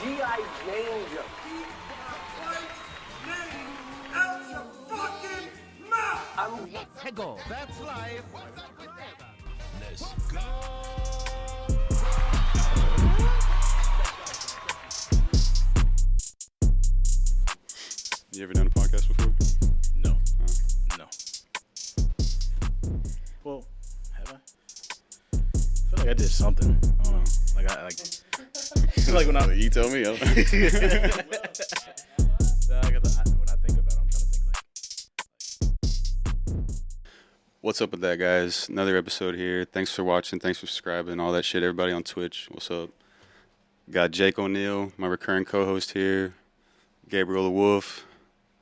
G.I. Jane you. Keep my wife's name out your fucking mouth! Let's go. That's life. Let's go. You ever done a podcast before? No. Oh. No. Well, have I? I feel like I did something. I don't know. Like when I You tell me. when I think about it, I'm trying to think like. What's up with that, guys? Another episode here. Thanks for watching. Thanks for subscribing. All that shit. Everybody on Twitch. What's up? Got Jake O'Neal, my recurring co-host here. Gabriel the Wolf,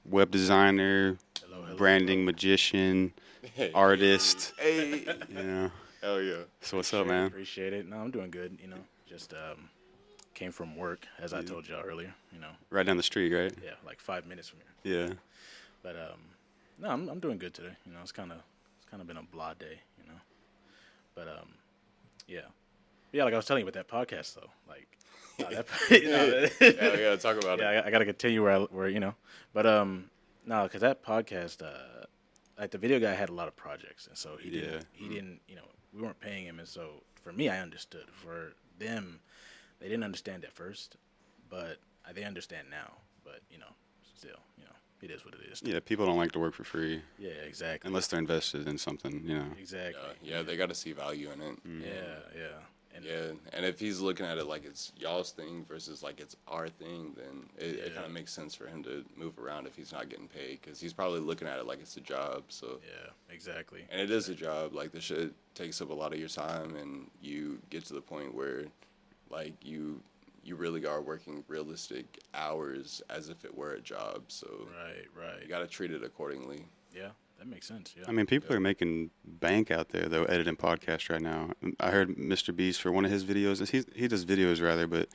web designer, branding magician, artist. Hey. Yeah. Hell yeah. So what's up, man? Appreciate it. No, I'm doing good. You know, just came from work, as I told y'all earlier. You know. Right down the street, right? Yeah, like 5 minutes from here. Yeah. But no, I'm doing good today. You know, it's kind of been a blah day. You know, but yeah, like I was telling you about that podcast though, like. That, you know, Yeah, we gotta talk about it. Yeah, I gotta continue where you know, but no, because that podcast, like the video guy had a lot of projects, and so he didn't, you know, we weren't paying him, and so for me, I understood. For them, they didn't understand at first, but they understand now. But you know, still, you know, it is what it is. Yeah, people don't like to work for free. Yeah, exactly. Unless they're invested in something, you know. Exactly. Yeah, they gotta see value in it. Yeah. Yeah, and if he's looking at it like it's y'all's thing versus like it's our thing, then it kind of makes sense for him to move around if he's not getting paid, because he's probably looking at it like it's a job. So Yeah, exactly. and it is a job. Like this shit takes up a lot of your time, and you get to the point where like you really are working realistic hours as if it were a job. So Right. you got to treat it accordingly. Yeah, that makes sense. Yeah. I mean, people are making bank out there, though, editing podcasts right now. I heard Mr. Beast, for one of his videos, he does videos, rather, but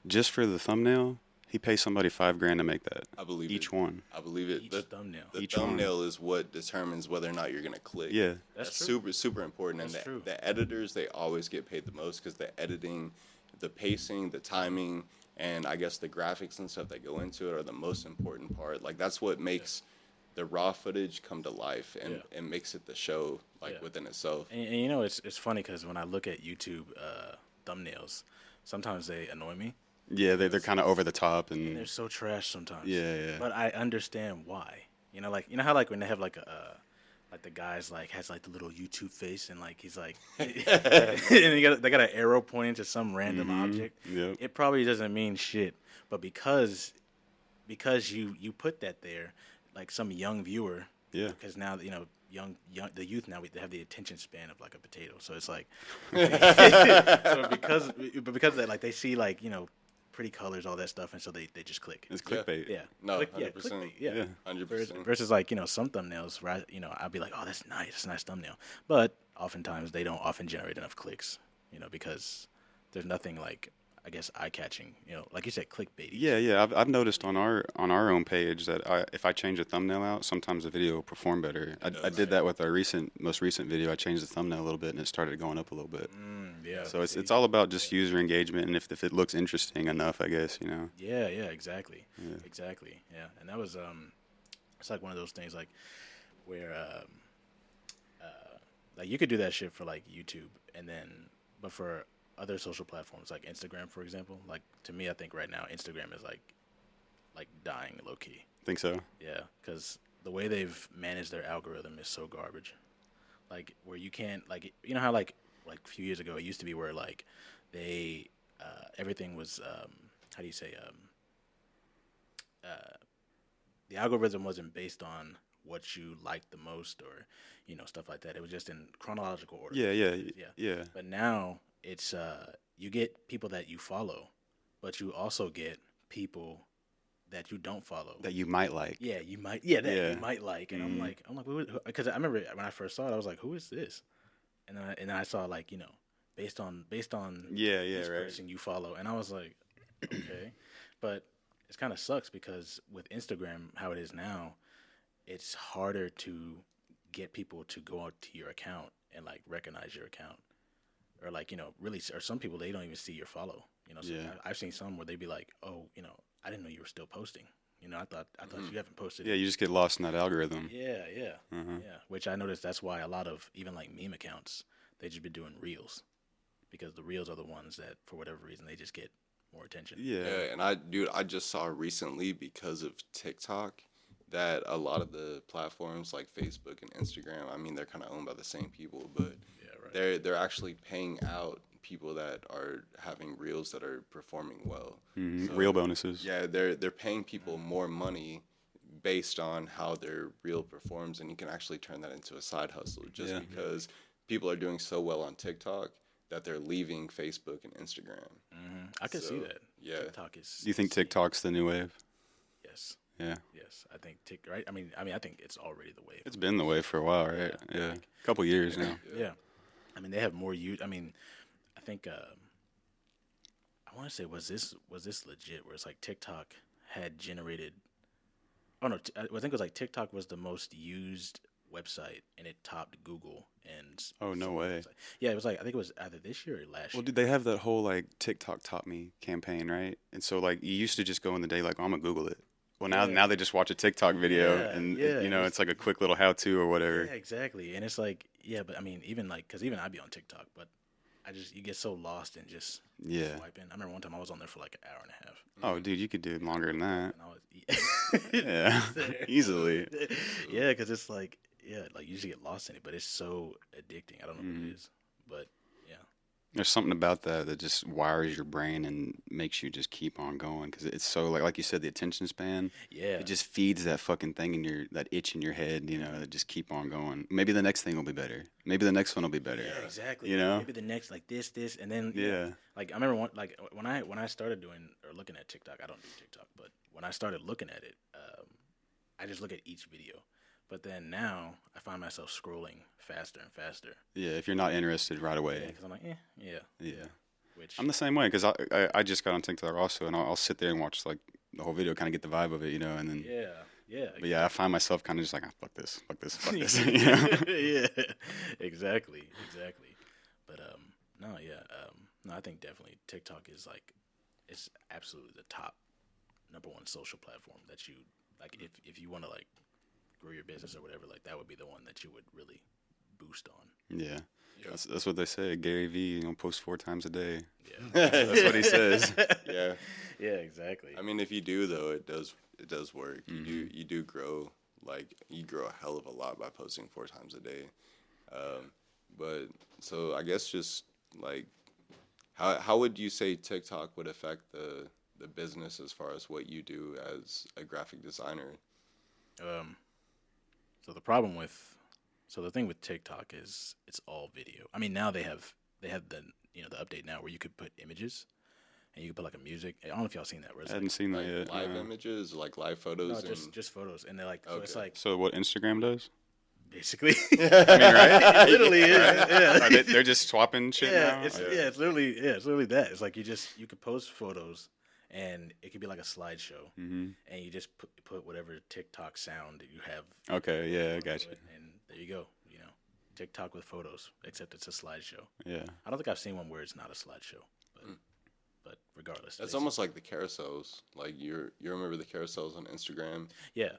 just for the thumbnail, he pays somebody $5,000 to make that. I believe Each it. one. I believe it. Each The thumbnail. The Each one. thumbnail is what determines whether or not you're gonna click. Yeah. That's true. super important. That's and true. The editors, they always get paid the most because the editing, the pacing, the timing, and I guess the graphics and stuff that go into it are the most important part. Like that's what makes the raw footage come to life and makes it the show within itself. And you know, it's funny because when I look at YouTube thumbnails, sometimes they annoy me. Yeah, they're kind of over the top. And And they're so trash sometimes. Yeah. But I understand why. You know, like you know how like when they have like the guy's like has like the little YouTube face and like he's like and they got an arrow pointing to some random object. Yep. It probably doesn't mean shit, but because you put that there, like some young viewer. Yeah. Because now you know the youth now they have the attention span of like a potato, so it's like so because of that, like they see like you know pretty colors, all that stuff, and so they just click. It's clickbait. Yeah. No, Clickbait, 100%. yeah. 100%. Versus like, you know, some thumbnails, right? You know, I'll be like, oh, that's nice. It's a nice thumbnail. But oftentimes they don't often generate enough clicks, you know, because there's nothing like, I guess, eye-catching, you know, like you said, clickbait. Yeah. I've noticed on our own page that if I change a thumbnail out, sometimes the video will perform better. I did that with our most recent video. I changed the thumbnail a little bit and it started going up a little bit. Yeah. So it's all about just user engagement, and if it looks interesting enough, I guess, you know. Yeah, exactly. Yeah. Exactly, yeah. And that was, it's like one of those things like where, like you could do that shit for like YouTube but for other social platforms like Instagram, for example, like to me, I think right now Instagram is like dying low key. Think so? Yeah, because the way they've managed their algorithm is so garbage. Like where you can't like you know how like a few years ago it used to be where like they everything was how do you say the algorithm wasn't based on what you liked the most or you know stuff like that. It was just in chronological order. Yeah. But now it's you get people that you follow, but you also get people that you don't follow That you might like. Yeah, you might. Yeah, that you might like. And I'm like, because I remember when I first saw it, I was like, who is this? And then I saw like you know, based on this right. person you follow, and I was like, okay, but it kind of sucks because with Instagram, how it is now, it's harder to get people to go out to your account and like recognize your account, or like you know, really, or some people they don't even see your follow. You know, so Yeah. I've seen some where they'd be like, oh, you know, I didn't know you were still posting. You know, I thought you haven't posted. Yeah, you just get lost in that algorithm. Yeah. Which I noticed that's why a lot of even like meme accounts, they just be doing reels, because the reels are the ones that for whatever reason they just get more attention. Yeah. Yeah, and I just saw recently because of TikTok that a lot of the platforms like Facebook and Instagram, I mean, they're kind of owned by the same people, but they're actually paying out people that are having reels that are performing well. So, Real bonuses. yeah, they're paying people more money based on how their reel performs, and you can actually turn that into a side hustle just because people are doing so well on TikTok that they're leaving Facebook and Instagram. I can see that. Yeah. TikTok is. Do you think TikTok's the new wave? Yes. Yeah. Yes, I think right. I mean, I think it's already the wave. It's been the way for a while, right? Yeah. A couple years now. Yeah. I mean, they have more use. I mean, I think I want to say was this legit? Where it's like TikTok had generated. Oh no, I think it was like TikTok was the most used website, and it topped Google and. Oh, no some way. website. Yeah, it was like I think it was either this year or last Well, year. did they have that whole like TikTok taught me campaign, right? And so like you used to just go in the day like, oh, I'm gonna Google it. Well, now they just watch a TikTok video and you know it's like a quick little how to or whatever. Yeah, exactly. And it's like, yeah, but I mean, even like, cause even I be on TikTok, but you get so lost in just swiping. I remember one time I was on there for like an hour and a half. Oh, dude, you could do longer than that. And I was, Yeah, easily. Yeah, cause it's like, like you just get lost in it, but it's so addicting. I don't know what it is, but yeah. There's something about that just wires your brain and makes you just keep on going because it's so like you said, the attention span. Yeah. It just feeds that fucking thing in that itch in your head, you know, that just keep on going. Maybe the next thing will be better. Maybe the next one will be better. Yeah, exactly. You know? Maybe the next like this, and then Yeah. Like I remember when I started doing or looking at TikTok, I don't do TikTok, but when I started looking at it, I just look at each video. But then now I find myself scrolling faster and faster. Yeah, if you're not interested right away. Yeah, because I'm like, Yeah. Which I'm the same way because I just got on TikTok also, and I'll sit there and watch like the whole video, kind of get the vibe of it, you know, and then. yeah. But yeah, I find myself kind of just like, fuck this, you know? Yeah, exactly. But no, I think definitely TikTok is like, it's absolutely the top number one social platform that you like. If you want to like grow your business or whatever, like that would be the one that you would really boost on. Yeah. That's what they say. Gary V, post 4 times a day. Yeah, That's what he says. Yeah. yeah, exactly. I mean, if you do though, it does work. You do grow, like you grow a hell of a lot by posting 4 times a day. But so I guess just like how would you say TikTok would affect the business as far as what you do as a graphic designer? So the thing with TikTok is it's all video. I mean, now they have the the update now where you could put images and you could put like a music. I don't know if y'all seen that. Where it's I hadn't seen that Like yet. live no. images, like live photos. no, just photos, and they're like so it's Okay. like So what Instagram does? basically I mean, right? it literally is. Yeah. They're just swapping shit now? It's literally that. It's like you could post photos, and it could be like a slideshow, and you just put whatever TikTok sound that you have. Okay, yeah, I got to you. it, and there you go. TikTok with photos, except it's a slideshow. Yeah. I don't think I've seen one where it's not a slideshow, but regardless, That's almost like the carousels. Like you remember the carousels on Instagram? yeah.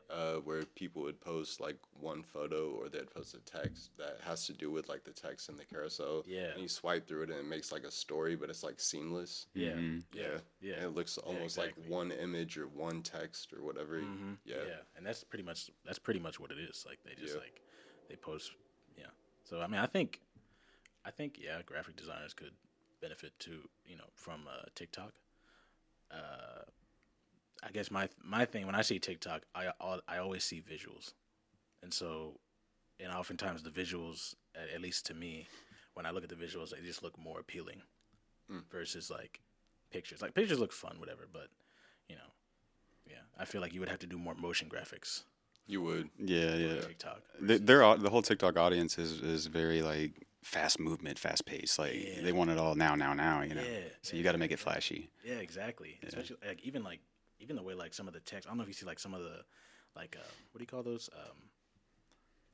Where people would post like one photo or they'd post a text that has to do with like the text in the carousel. Yeah. And you swipe through it and it makes like a story, but it's like seamless. Yeah. Yeah. Yeah. And it looks almost exactly. like one image or one text or whatever. Yeah. And that's pretty much what it is. Like they just they post. Yeah. So I mean, I think graphic designers could benefit too. From TikTok. I guess my thing when I see TikTok, I always see visuals, and oftentimes the visuals, at least to me, when I look at the visuals, they just look more appealing versus like pictures. Like pictures look fun, whatever, but I feel like you would have to do more motion graphics. You would. Yeah. TikTok. The whole TikTok audience is very like fast movement, fast pace. Like they want it all now. You know. Yeah. So you got to make it flashy. Yeah, exactly. Especially even the way like some of the text. I don't know if you see like some of the like what do you call those?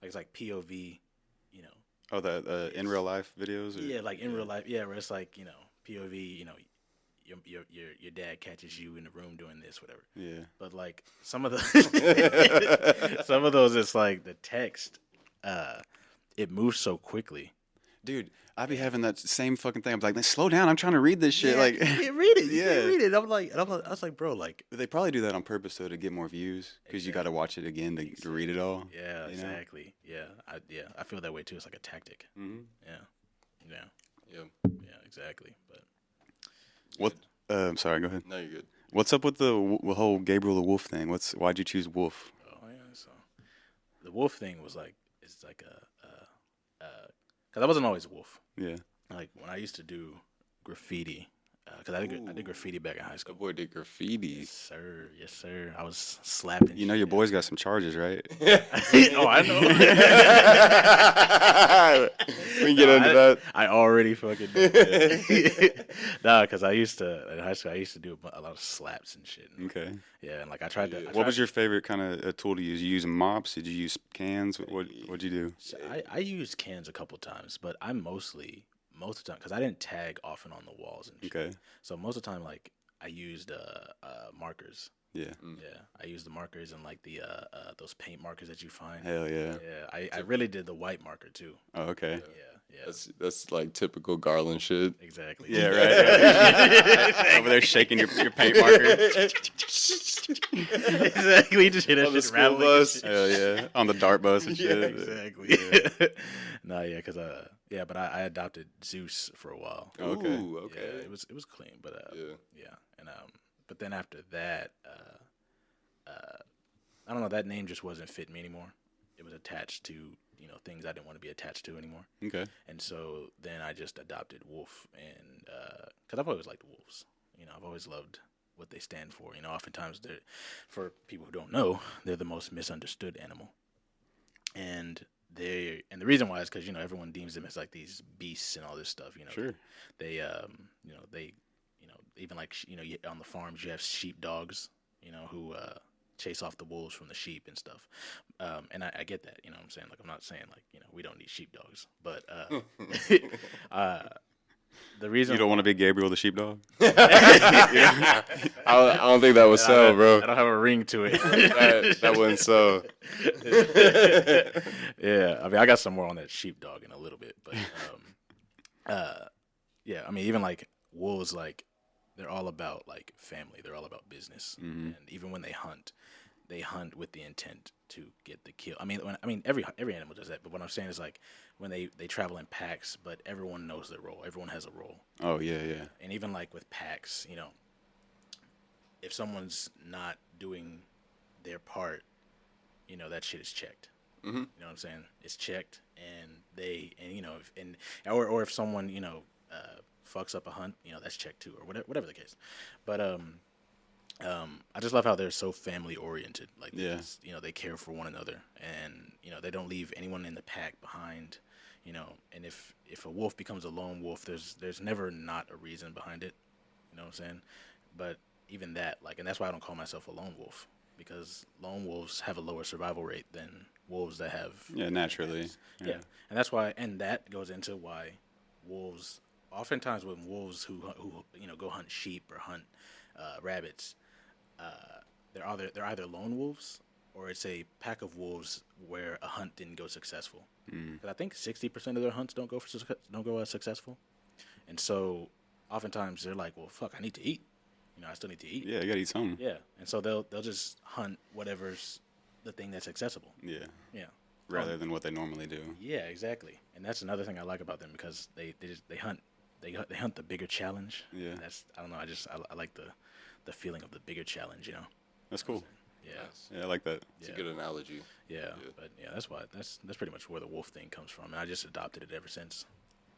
Like it's like POV. Oh, the in real life videos. Or? Yeah, like in real life. Yeah, where it's like POV. your dad catches you in the room doing this, whatever. Yeah. But like some of the some of those, it's like the text, it moves so quickly. Dude, I be having that same fucking thing. I'm like, slow down. I'm trying to read this shit. Like, you can't read it. You Yeah. can't read it. I was like, bro, like, they probably do that on purpose though to get more views because you got to watch it again to read it all. yeah, you know? exactly. Yeah, I feel that way too. It's like a tactic. Mhm. Yeah, Yeah. exactly. But What? Sorry, go ahead. No, you're good. What's up with the whole Gabriel the Wolf thing? Why'd you choose Wolf? oh yeah, so the wolf thing was like, it's like because I wasn't always a wolf. Yeah. Like when I used to do graffiti, because I did graffiti back in high That school. boy did graffiti. Yes, sir. I was slapping. You know your boy's got some charges, right? Oh, I know. We can get into that. I already fucking did. Nah, because in high school, I used to do a lot of slaps and shit. Okay. Yeah, and like I tried to. What was your favorite kind of tool to use? You using mops? Did you use cans? What'd you do? So I used cans a couple times, but I most of the time, because I didn't tag often on the walls and shit. Okay. So most of the time, like I used markers. Yeah. Yeah, I used the markers and like the those paint markers that you find. Hell yeah. Yeah, I really did the white marker too. Oh, okay. Yeah, That's like typical Garland shit. exactly. Yeah, right. Over there shaking your paint marker. Exactly. Just hit that On the shit school rattling. bus. Hell yeah. On the dart bus and shit. Exactly. No, yeah, because but I adopted Zeus for a while. Okay. Ooh, okay. Yeah, it was clean, but Yeah. and but then after that, I don't know, that name just wasn't fitting me anymore. It was attached to things I didn't want to be attached to anymore. Okay. And so then I just adopted Wolf, and because I've always liked wolves. I've always loved what they stand for. Oftentimes for people who don't know, they're the most misunderstood animal. And the reason why is because everyone deems them as like these beasts and all this stuff. Sure. They even like on the farms you have sheepdogs, who chase off the wolves from the sheep and stuff. And I get that, what I'm saying? Like, I'm not saying like, we don't need sheepdogs, but the reason You don't want to be Gabriel the sheepdog? I don't think that would sell, bro. I don't have a ring to it. that wouldn't sell. Yeah, I mean, I got some more on that sheepdog in a little bit, but yeah, I mean, even like wolves, like they're all about like family. They're all about business, and even when they hunt with the intent to get the kill. I mean, every animal does that, but what I'm saying is like when they travel in packs, but everyone knows their role. Everyone has a role. Oh, yeah. And even like with packs, if someone's not doing their part, that shit is checked. Mm-hmm. You know what I'm saying? It's checked, and or if someone fucks up a hunt, that's checked too, or whatever the case. But I just love how they're so family oriented. Like they care for one another, and they don't leave anyone in the pack behind. And if a wolf becomes a lone wolf, there's never not a reason behind it. You know what I'm saying? But even that, like, and that's why I don't call myself a lone wolf, because lone wolves have a lower survival rate than wolves that have naturally. Yeah. And that's why, and that goes into why wolves, oftentimes when wolves who go hunt sheep or hunt rabbits, they're either lone wolves or it's a pack of wolves where a hunt didn't go successful. Because I think 60% of their hunts don't go successful, and so oftentimes they're like, well, fuck, I need to eat. I still need to eat. Yeah, you gotta eat something. Yeah, and so they'll just hunt whatever's the thing that's accessible. Yeah. Yeah. Rather than what they normally do. Yeah, exactly. And that's another thing I like about them, because they hunt the bigger challenge. Yeah. And I don't know. I like the feeling of the bigger challenge. That's cool. Yeah. Yeah, I like that. It's a good analogy. Yeah. But yeah, that's pretty much where the wolf thing comes from, and I just adopted it ever since.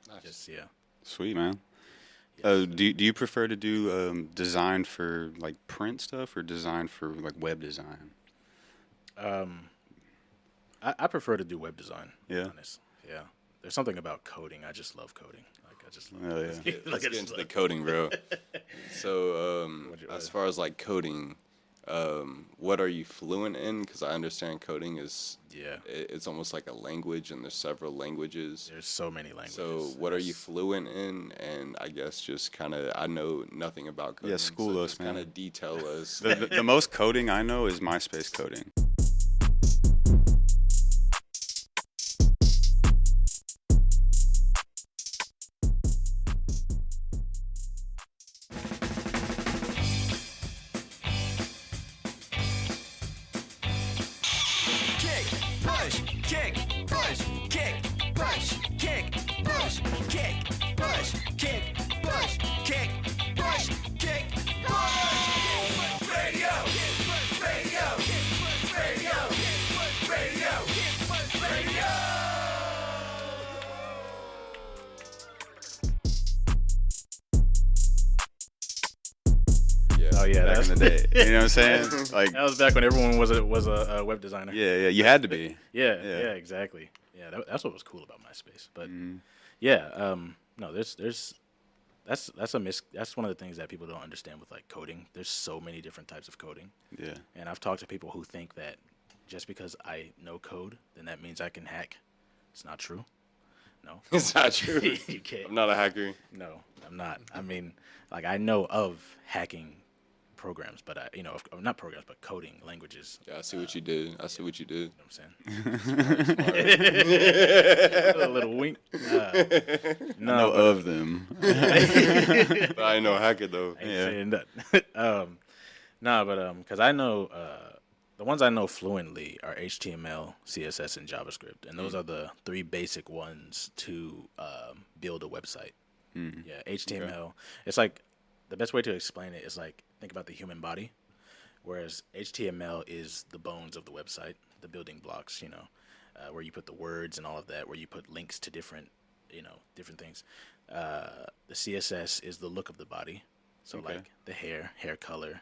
Nice. Sweet, man. Do you prefer to do design for like print stuff or design for like web design? I prefer to do web design. Yeah. To be honest. Yeah. There's something about coding. I just love coding. Like I just love. Hell yeah. Let's get into the coding, bro. So, as far as like coding, what are you fluent in? Because I understand coding is Yeah. it's almost like a language, and there's several languages. There's so many languages. So what are you fluent in? And I guess just kind of, I know nothing about coding. Yeah, school us, man. Kind of detail us. The most coding I know is MySpace coding. Oh yeah, Back in the day, you know what I'm saying? Like that was back when everyone was a web designer. yeah, you had to be. Yeah, Yeah. exactly. Yeah, that's what was cool about MySpace. But yeah, no, that's one of the things that people don't understand with like coding. There's so many different types of coding. Yeah. And I've talked to people who think that just because I know code, then that means I can hack. It's not true. No. It's not true. You can't. I'm not a hacker. No, I'm not. I mean, like I know of hacking programs, but not programs, but coding languages. Yeah, I see what you did. I see what you did. You know what I'm saying? A little wink. No, of them. But I ain't no hacker though. I ain't saying nothing. Because I know the ones I know fluently are HTML, CSS, and JavaScript, and those are the three basic ones to build a website. Yeah, HTML. It's like the best way to explain it is like think about the human body, whereas HTML is the bones of the website, the building blocks. Where you put the words and all of that, where you put links to different things. The CSS is the look of the body, so like the hair color,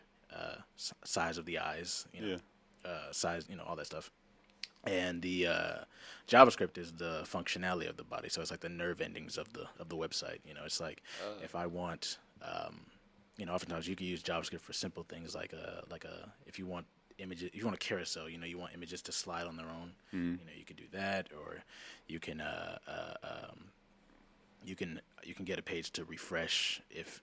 size of the eyes, size, all that stuff. And the JavaScript is the functionality of the body, so it's like the nerve endings of the website. It's like if I want, oftentimes you can use JavaScript for simple things like if you want images, if you want a carousel, you want images to slide on their own. You could do that, or you can you can get a page to refresh if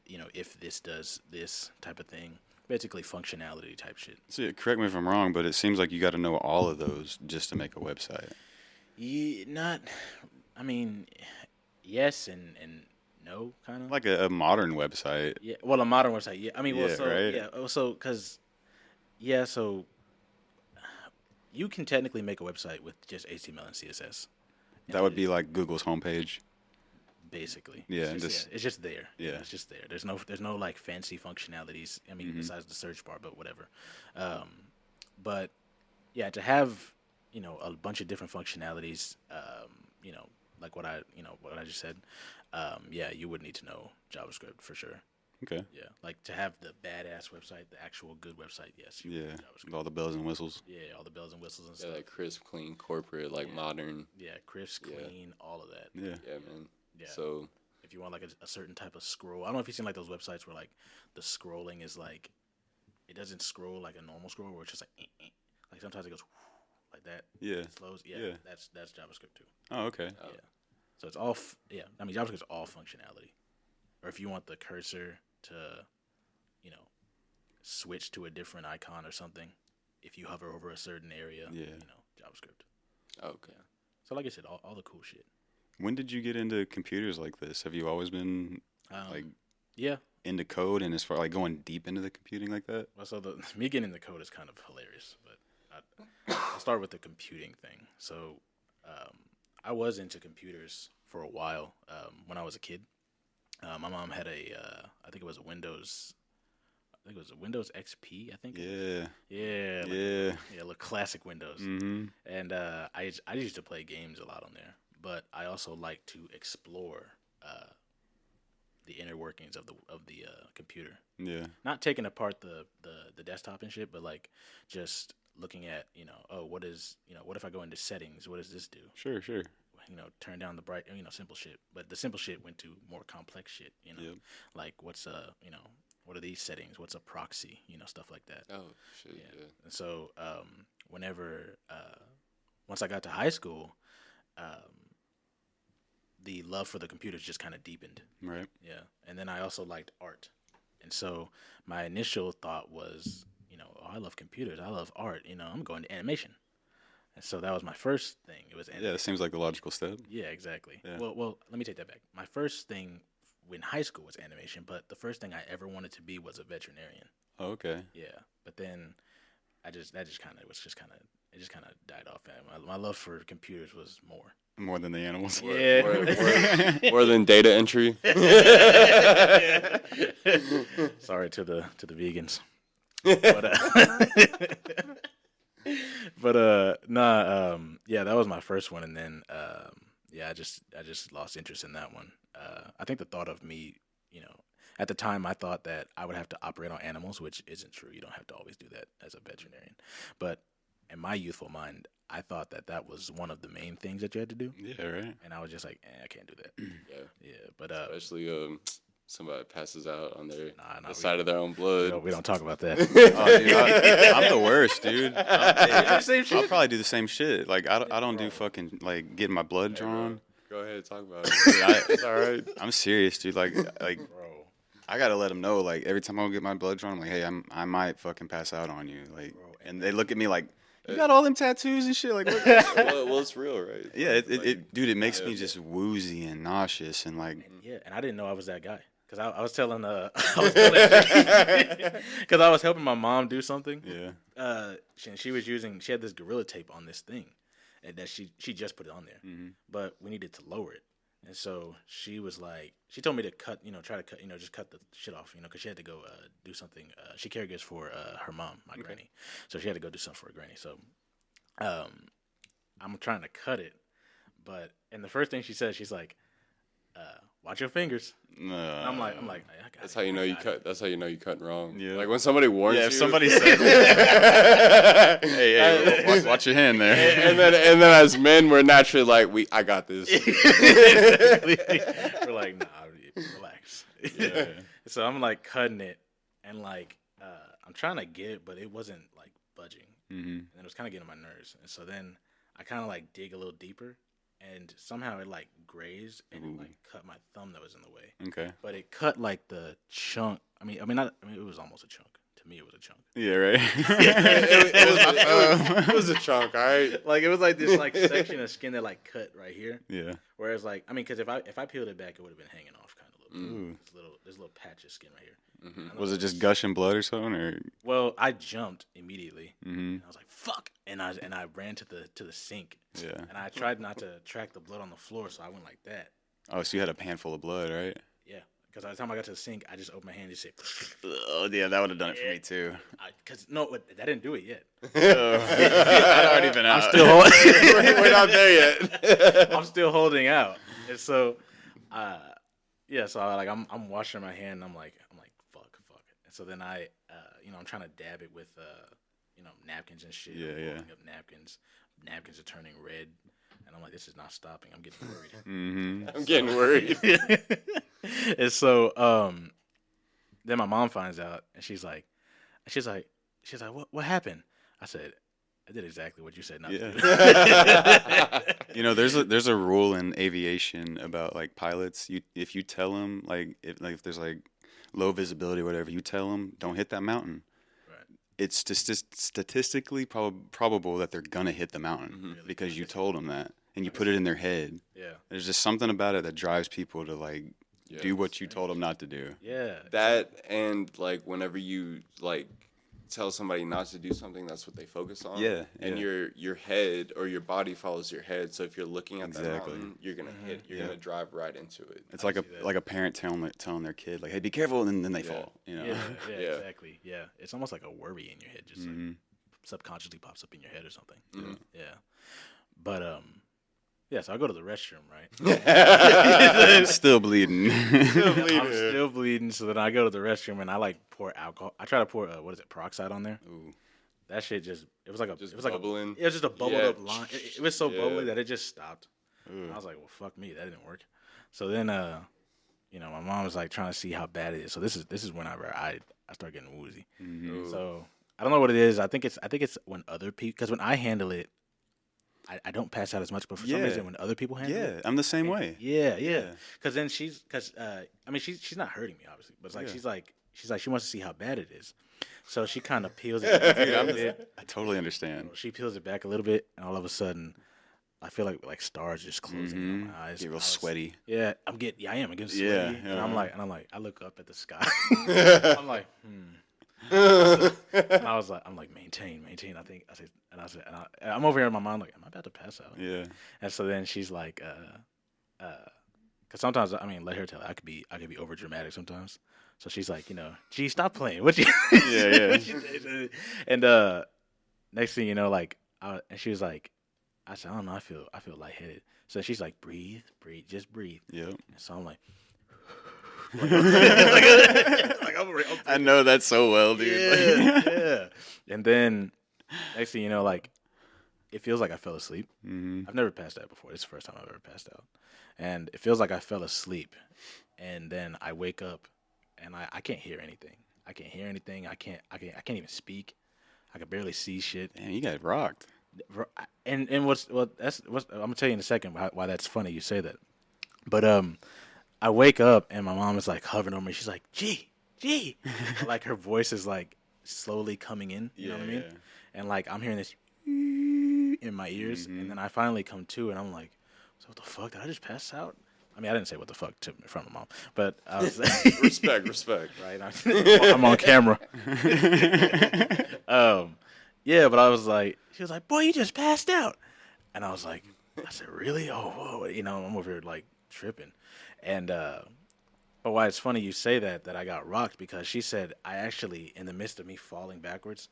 this does this type of thing. Basically functionality type shit. See, correct me if I'm wrong, but it seems like you got to know all of those just to make a website. Yes and no, kind of. Like a modern website. Yeah, well, a modern website. Yeah, I mean, well, Yeah, so right? yeah, so so you can technically make a website with just HTML and CSS. That would be like Google's homepage. Basically, Yeah, it's just there. Yeah. It's just there. There's no like fancy functionalities. I mean, besides the search bar, but whatever. But yeah, to have a bunch of different functionalities, like what I just said, yeah, you would need to know JavaScript for sure. Okay. Yeah, like to have the badass website, the actual good website. Yes. You would Yeah. know JavaScript. With all the bells and whistles. Yeah, all the bells and whistles and Yeah, stuff. like crisp, clean, corporate, like modern. Yeah, crisp, Yeah. clean, all of that. Yeah. Yeah, man. Yeah. So If you want like a certain type of scroll, I don't know if you've seen like those websites where like the scrolling is like, it doesn't scroll like a normal scroll where it's just like, like sometimes it goes like that. Yeah. It slows. Yeah, Yeah. that's JavaScript too. Oh, okay. Yeah. So it's all JavaScript is all functionality. Or if you want the cursor to, switch to a different icon or something, if you hover over a certain area, JavaScript. okay. So like I said, all the cool shit. When did you get into computers like this? Have you always been like Yeah. into code and as far like going deep into the computing like that? Well, so me getting into code is kind of hilarious, but I'll start with the computing thing. So I was into computers for a while when I was a kid. My mom had I think it was a Windows XP, I think. Yeah. Yeah. Yeah. Look, classic Windows. Mm-hmm. And I used to play games a lot on there, but I also like to explore the inner workings of the computer. Yeah. Not taking apart the desktop and shit, but like just looking at, what if I go into settings, what does this do? Sure. Turn down the bright, simple shit. But the simple shit went to more complex shit, Yep. like what's what are these settings? What's a proxy? Stuff like that. Oh shit. Yeah. And so once I got to high school, the love for the computers just kind of deepened. Right. Yeah. And then I also liked art. And so my initial thought was, I love computers. I love art. I'm going to animation. And so that was my first thing. It was animation. Yeah, it seems like the logical step. Yeah, exactly. Yeah. Well, let me take that back. My first thing in high school was animation, but the first thing I ever wanted to be was a veterinarian. Oh, okay. Yeah. But then it just kind of died off. And my love for computers was more. More than the animals. Yeah. More than data entry. Sorry to the vegans. Yeah, that was my first one, and then I just lost interest in that one. I think the thought of me, at the time I thought that I would have to operate on animals, which isn't true. You don't have to always do that as a veterinarian. But in my youthful mind, I thought that was one of the main things that you had to do. Yeah, right. And I was just like, I can't do that. Yeah, but Especially somebody passes out on the we side of their own blood. we don't talk about that. Oh, dude, I'm the worst, dude. Same shit? I'll probably do the same shit. Like I don't do fucking like getting my blood drawn. Go ahead and talk about it. Dude, It's all right. I'm serious, dude. Like Bro. I gotta let them know. Like every time I get my blood drawn, I'm like, hey, I might fucking pass out on you. Like, and they look at me like, you got all them tattoos and shit. Like, what? well, it's real, right? Yeah, dude, it makes me just woozy and nauseous and like. Yeah, and I didn't know I was that guy. Because I was telling, because I was helping my mom do something. Yeah. She had this Gorilla Tape on this thing, and that she just put it on there. Mm-hmm. But we needed to lower it. And so she was like, she told me to try to cut, just cut the shit off, because she had to go do something. She caregivers for her mom, my granny. So she had to go do something for her granny. So I'm trying to cut it. And the first thing she says, she's like, watch your fingers. And I'm like, I got That's it. how you know you cut. That's how you know you cut wrong. Yeah. Like when somebody warns you. Yeah, if somebody said, hey, watch your hand there. and then as men, we're naturally like, I got this. We're like, nah, relax. Yeah. So I'm like cutting it, and like I'm trying to get it, but it wasn't like budging, and it was kind of getting on my nerves. And so then I kind of like dig a little deeper, and somehow it like grazed and it like cut my thumb that was in the way. Okay. But it cut like the chunk. I mean, it was almost a chunk. To me, it was a chunk. Yeah, right. It was a chunk, all right? Like it was like this like section of skin that like cut right here. Yeah. Whereas like because if I peeled it back, it would have been hanging off kind of a little bit. This little patch of skin right here. Was it just gushing blood or something, or? Well, I jumped immediately. And I was like, "Fuck!" And I ran to the sink. Yeah. And I tried not to track the blood on the floor, so I went like that. Oh, so you had a pan full of blood, right? Yeah. Because by the time I got to the sink, I just opened my hand and just said, Oh, yeah, that would have done it for me too. that didn't do it yet. I'd already been out. I'm still holding. We're not there yet. I'm still holding out, and so, so I'm washing my hand. And I'm like, fuck. And so then I'm trying to dab it with, napkins and shit. Yeah, I'm yeah. holding up napkins. Napkins are turning red, and I'm like, this is not stopping. I'm getting worried. I'm getting worried. And so, then my mom finds out, and she's like, what happened? I said, I did exactly what you said not to do. There's a rule in aviation about like pilots. If you tell them if there's like low visibility or whatever, you tell them don't hit that mountain. Right. It's statistically probable that they're gonna hit the mountain because you told them that and you put it in their head. Yeah. There's just something about it that drives people to like do what you told them not to do. Yeah. That and like whenever you like tell somebody not to do something, that's what they focus on. Yeah. And your head or your body follows your head. So if you're looking at that mountain, you're gonna hit. You're gonna drive right into it. It's like a parent telling their kid like, "Hey, be careful," and then they fall. Yeah, exactly. Yeah, it's almost like a worry in your head, just like subconsciously pops up in your head or something. Yeah, but so I go to the restroom, right? I'm still bleeding. I'm still bleeding. So then I go to the restroom and I like pour alcohol. I try to pour peroxide on there. Ooh. That shit it was bubbling. It was just a bubbled up line. It was so bubbly that it just stopped. I was like, well, fuck me, that didn't work. So then my mom was like trying to see how bad it is. So this is whenever I start getting woozy. Mm-hmm. So I don't know what it is. I think it's when other people, because when I handle it, I don't pass out as much. But for some reason, when other people handle it, I'm the same way. yeah. Because then she's not hurting me obviously, but it's like she's like she wants to see how bad it is. So she kind of peels it back a little bit. I totally understand. She peels it back a little bit, and all of a sudden, I feel like stars just closing in my eyes. Get real sweaty. Yeah, I am. I'm getting sweaty. Yeah. And I'm like, I look up at the sky. I'm like, and I'm like, maintain. I'm over here in my mind like, am I about to pass out? Yeah. And so then she's like, because sometimes let her tell it, I could be over dramatic sometimes. So she's like, gee, stop playing. What you? Yeah. What you did? And next thing you know, like, and she was like, I said, I don't know, I feel lightheaded. So she's like, breathe, just breathe. Yep. And so I'm like, I know that so well, dude. yeah. And then next thing you know, like, it feels like I fell asleep. Mm-hmm. I've never passed out before. It's the first time I've ever passed out. And it feels like I fell asleep. And then I wake up and I can't hear anything. I can't even speak. I can barely see shit. Damn, you got rocked. And I'm gonna tell you in a second why that's funny you say that. But I wake up and my mom is like hovering over me. She's like, G. Like her voice is like slowly coming in. You know what I mean? And like I'm hearing this in my ears, and then I finally come to, and I'm like, so what the fuck? Did I just pass out? I mean, I didn't say what the fuck in front of my mom, but I was Respect. Right? I'm on camera. Yeah, but I was like, she was like, boy, you just passed out. And I said, really? Oh, whoa. I'm over here like tripping. And, but why it's funny you say that I got rocked, because she said I actually, in the midst of me falling backwards,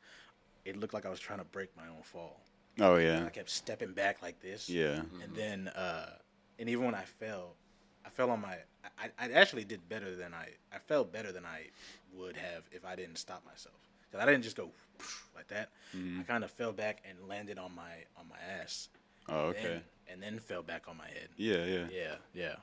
it looked like I was trying to break my own fall. Oh, And yeah. I kept stepping back like this. Yeah. And then, and even when I fell on my, I actually did better than I felt better than I would have if I didn't stop myself. Because I didn't just go like that. I kind of fell back and landed on my ass. Oh, okay. And then fell back on my head. Yeah. Yeah.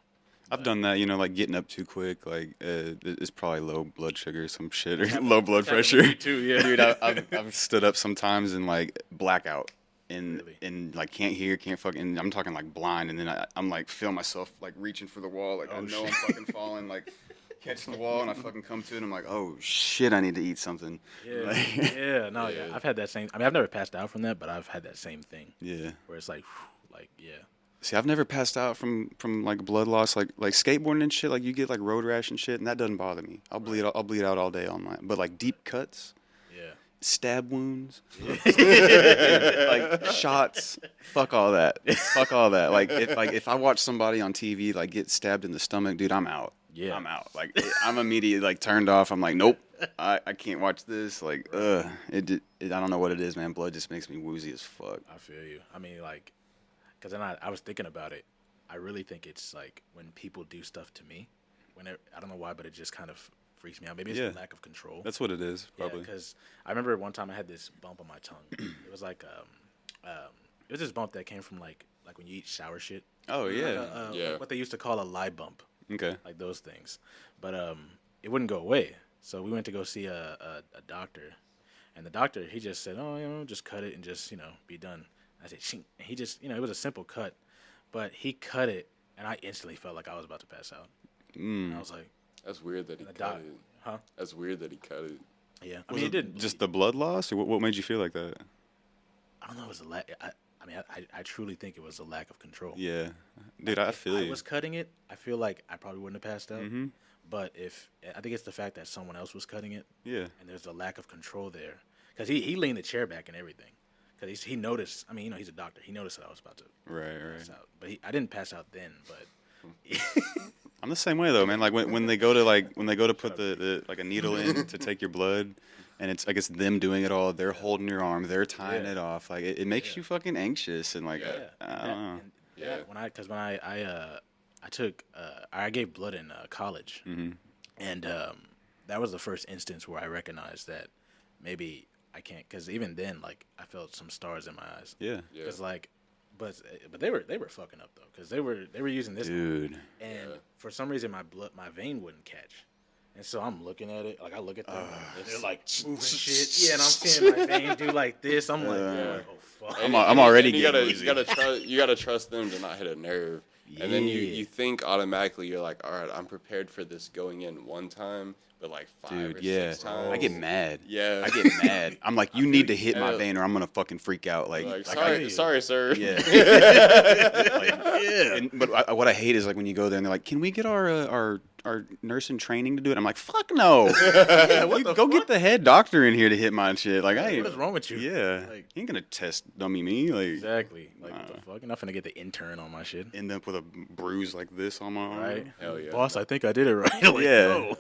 I've done that, like getting up too quick. Like, it's probably low blood sugar, some shit, or low blood pressure. Me too, yeah. Dude, I've stood up sometimes and like blackout. And Really? and like can't hear, can't fucking. I'm talking like blind, and then I'm like feel myself like reaching for the wall, like I know I'm fucking falling, like catching the wall, and I fucking come to it. And I'm like, oh shit, I need to eat something. Yeah. Like, Yeah. I've had that same. I've never passed out from that, but I've had that same thing. yeah. Where it's like, yeah. See, I've never passed out from like blood loss, like skateboarding and shit. Like you get like road rash and shit, and that doesn't bother me. I'll bleed out all day on mine. But like deep cuts. Yeah. Stab wounds, like shots. Fuck all that. Like if I watch somebody on TV like get stabbed in the stomach, dude, I'm out. Yeah. I'm out. Like I'm immediately like turned off. I'm like, nope, I can't watch this. Like, I don't know what it is, man. Blood just makes me woozy as fuck. I feel you. I mean, like, because then I was thinking about it. I really think it's like when people do stuff to me, I don't know why, but it just kind of freaks me out. Maybe it's the lack of control. That's what it is, probably. Because I remember one time I had this bump on my tongue. It was like it was this bump that came from like when you eat sour shit. Oh yeah. Yeah. What they used to call a lie bump, Okay. like those things. But it wouldn't go away. So we went to go see a doctor, and the doctor, he just said, oh, just cut it and just be done. I said, shink. And he just it was a simple cut, but he cut it, and I instantly felt like I was about to pass out. And I was like, That's weird that he the cut doc, it. huh? That's weird that he cut it. Yeah, I mean, it didn't. Just the blood loss, or what made you feel like that? I don't know. It was a lack. I truly think it was a lack of control. Yeah, dude, I feel If I you. was cutting it, I feel like I probably wouldn't have passed out. Mm-hmm. But I think it's the fact that someone else was cutting it, Yeah. and there's a lack of control there, because he leaned the chair back and everything, because he noticed. I mean, he's a doctor. He noticed that I was about to Right. pass out, but I didn't pass out then. But I'm the same way though, man. Like when they go to put the like a needle in to take your blood, and it's I guess them doing it all. They're holding your arm. They're tying it off. Like it makes you fucking anxious and like I don't know. Yeah. I gave blood in college, Mm-hmm. and that was the first instance where I recognized that maybe I can't. Because even then, like I felt some stars in my eyes. Yeah. Yeah. Because like but they were fucking up though, because they were using this, Dude. and for some reason my vein wouldn't catch. And so I'm looking at it, like I look at them, and they're like moving shit. Yeah, and I'm seeing my vein do like this. I'm like, oh fuck. I'm already you getting you gotta trust them to not hit a nerve. And then you think automatically, you're like, all right, I'm prepared for this going in one time, but like 5 or 6 times. I get mad. Yeah. I get mad. I'm like, you need to hit my vein or I'm going to fucking freak out. Like sorry, sir. Yeah. But what I hate is like when you go there and they're like, can we get our nurse in training to do it? I'm like, fuck no. Go get the head doctor in here to hit my shit. Like, what is wrong with you? Yeah. Like, he ain't going to test dummy me. Like, exactly. Like, what the fuck? I'm not finna get the intern on my shit. End up with a bruise like this on my arm. Right? Hell yeah. Boss, I think I did it right. Like, Yeah. no.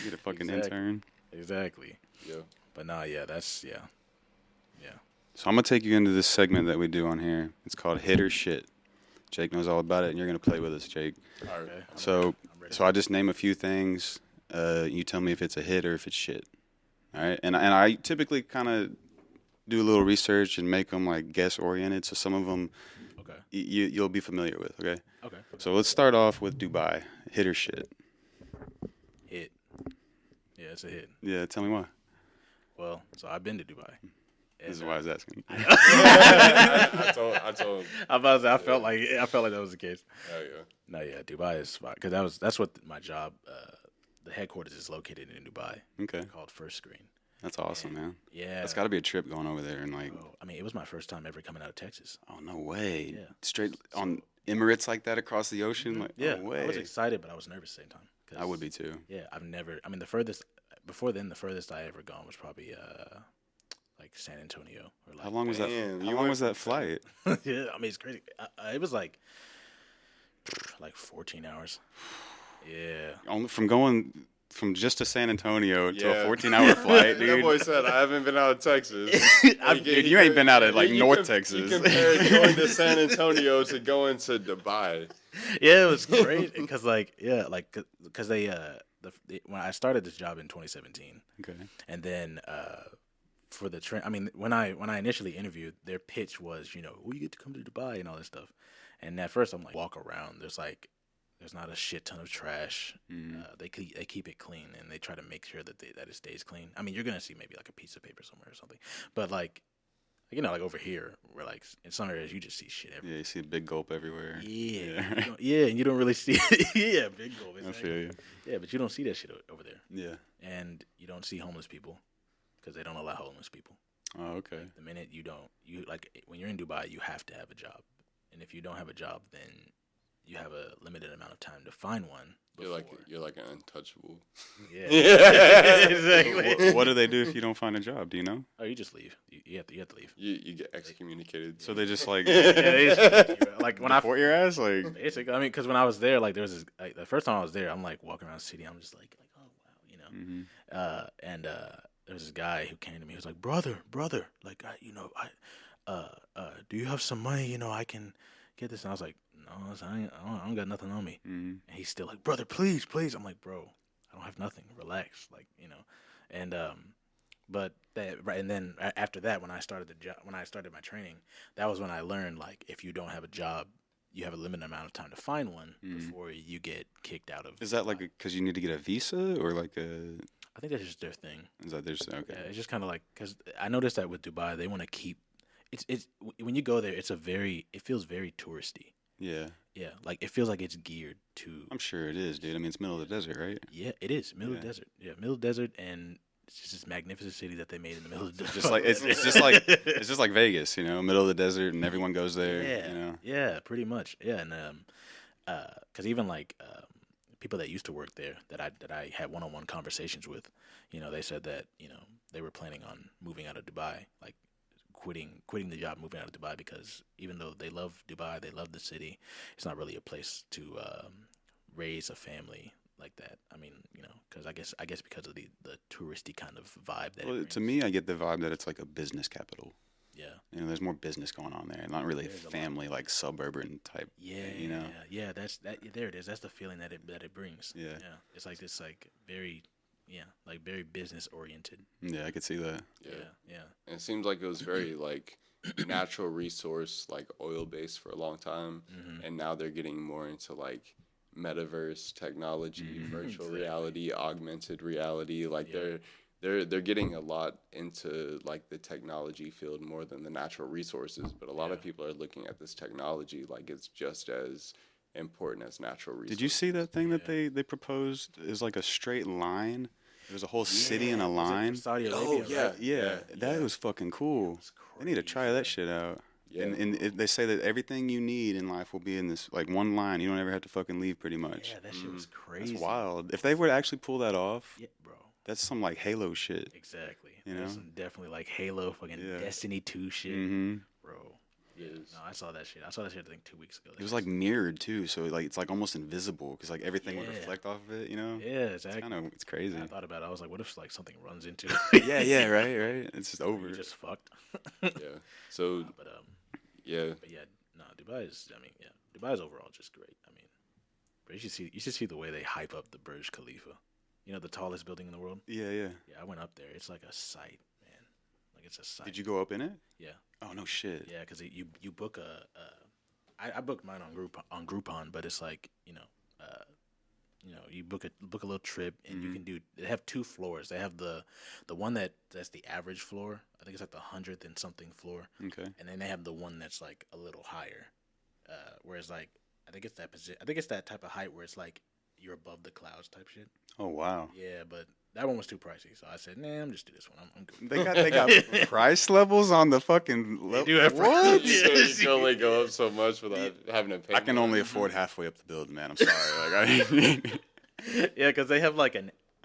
Get a fucking Exactly. intern. Exactly. Yeah. But nah, yeah, that's yeah. So I'm going to take you into this segment that we do on here. It's called Hit or Shit. Jake knows all about it, and you're going to play with us, Jake. All right. So I just name a few things. You tell me if it's a hit or if it's shit. All right? And I typically kind of do a little research and make them, like, guess-oriented. So some of them you'll be familiar with, okay? Okay. So let's start off with Dubai. Hit or shit? Hit. Yeah, it's a hit. Yeah, tell me why. Well, so I've been to Dubai. This is why I was asking. I told. I felt like that was the case. Hell yeah. No, yeah, Dubai is fine because that's what my job. The headquarters is located in Dubai. Okay. Called First Screen. That's awesome, man. Yeah. That's got to be a trip going over there and like. Oh, I mean, it was my first time ever coming out of Texas. Oh no way! Yeah. Straight on Emirates like that across the ocean. Like, Yeah, no way. I was excited, but I was nervous at the same time. I would be too. Yeah, I've never. I mean, the furthest before then, the furthest I ever gone was probably like San Antonio. Or like, How long was that? Damn, How you long went was that flight? Yeah, I mean it's crazy. It was like 14 hours. Yeah. Only from going from just to San Antonio to a Yeah. 14-hour flight, dude. That boy said, I haven't been out of Texas. Dude, you ain't been out of like North Texas. You compared going to San Antonio to going to Dubai. Yeah, it was crazy because because they when I started this job in 2017, Okay. and then for the train, I mean when I initially interviewed, their pitch was you get to come to Dubai and all this stuff, and at first I'm like walk around, there's not a shit ton of trash. They keep it clean and they try to make sure that it stays clean. I mean you're gonna see maybe like a piece of paper somewhere or something, but like over here, where like in some areas you just see shit everywhere. Yeah, you see a big gulp everywhere. Yeah, and you don't really see yeah, big goal. I feel you. Yeah, but you don't see that shit over there, Yeah. and you don't see homeless people because they don't allow homeless people. Oh, okay. The minute you when you're in Dubai, you have to have a job, and if you don't have a job, then you have a limited amount of time to find one. You're like an untouchable. Yeah, exactly. What do they do if you don't find a job? Do you know? Oh, you just leave. You have to leave. You get excommunicated. So they just like Like when I deport your ass, like. basically, I mean, because when I was there, like there was this, like, the first time I was there, I'm like walking around the city, I'm just like oh wow, and there was this guy who came to me, he was like, brother, like do you have some money? I can get this, and I was like, no, I don't got nothing on me, and he's still like, brother, please. I'm like, bro, I don't have nothing. Relax, and but that right, and then after that, when I started my training, that was when I learned like if you don't have a job, you have a limited amount of time to find one before you get kicked out of. Is that like because you need to get a visa or like a? I think that's just their thing. Is that there's okay? Yeah, it's just kind of like because I noticed that with Dubai, they want to keep. It's when you go there, it feels very touristy. Yeah. Yeah, like it feels like it's geared to. I'm sure it is, dude. I mean, it's middle of the desert, right? Yeah, it is middle of the desert. Yeah, middle of the desert, and it's just this magnificent city that they made in the middle of the desert. Just like it's just like Vegas, middle of the desert, and everyone goes there. Yeah, yeah, pretty much. Yeah, and because even like people that used to work there that I had one-on-one conversations with, they said that they were planning on moving out of Dubai, like quitting the job, moving out of Dubai, because even though they love Dubai, they love the city, it's not really a place to raise a family like that. I mean, because I guess because of the touristy kind of vibe that. Well, to me, I get the vibe that it's like a business capital. Yeah. There's more business going on there, not really family like suburban type. Yeah. Yeah. That's that. There it is. That's the feeling that it brings. Yeah. Yeah. It's like this very. Yeah, like very business oriented. Yeah, I could see that. Yeah. Yeah. And it seems like it was very like natural resource like oil based for a long time, and now they're getting more into like metaverse technology, virtual reality, augmented reality. Like they're getting a lot into like the technology field more than the natural resources. But a lot of people are looking at this technology like it's just as important as natural resources. Did you see that thing that they proposed is like a straight line? There's a whole city in a line. Saudi Arabia, right? Yeah, that was fucking cool. They need to try that shit out. Yeah. And they say that everything you need in life will be in this like one line. You don't ever have to fucking leave, pretty much. Yeah, that shit was crazy. That's wild. If they were to actually pull that off, Yeah, bro. that's some like Halo shit. Exactly. You know? That's some definitely like Halo, fucking Destiny 2 shit, bro. Yes. No, I saw that shit. I think 2 weeks ago. It was like mirrored too, so like it's like almost invisible because like everything would reflect off of it. You know? Yeah, exactly. It's crazy. I thought about it. I was like, what if like something runs into yeah, right. It's just over. You just fucked. Yeah. So But yeah. But yeah, no, Dubai's overall just great. I mean, but you should see the way they hype up the Burj Khalifa. You know, the tallest building in the world. Yeah. Yeah, I went up there. It's like a sight, man. Like it's a sight. Did you go up in it? Yeah. Oh no shit. Yeah, because you book I booked mine on Groupon, but it's like you book a little trip and you can do. They have 2 floors. They have the one that's the average floor. I think it's like the 100th and something floor. Okay. And then they have the one that's like a little higher, whereas like I think it's that type of height where it's like you're above the clouds type shit. Oh wow. Yeah, but that one was too pricey, so I said, nah, I'm just do this one. I'm good. They got price levels on the fucking level. do have What? So you can only go up so much without having to pay. I can only afford halfway up the building, man. I'm sorry. Like Yeah, because they have like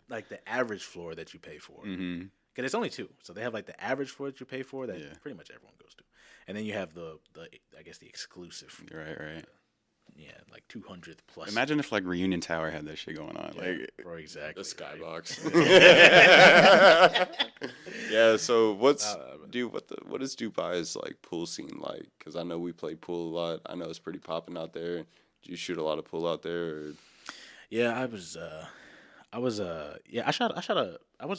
the average floor that you pay for. Mm-hmm. Because it's only 2, so they have like the average floor that you pay for that pretty much everyone goes to, and then you have the I guess the exclusive. Right. Yeah, like 200th plus. Imagine if like Reunion Tower had that shit going on. Like, bro, exactly. The right? skybox. Yeah. So what is Dubai's like pool scene like? Because I know we play pool a lot. I know it's pretty popping out there. Do you shoot a lot of pool out there? Or? Yeah, I wasn't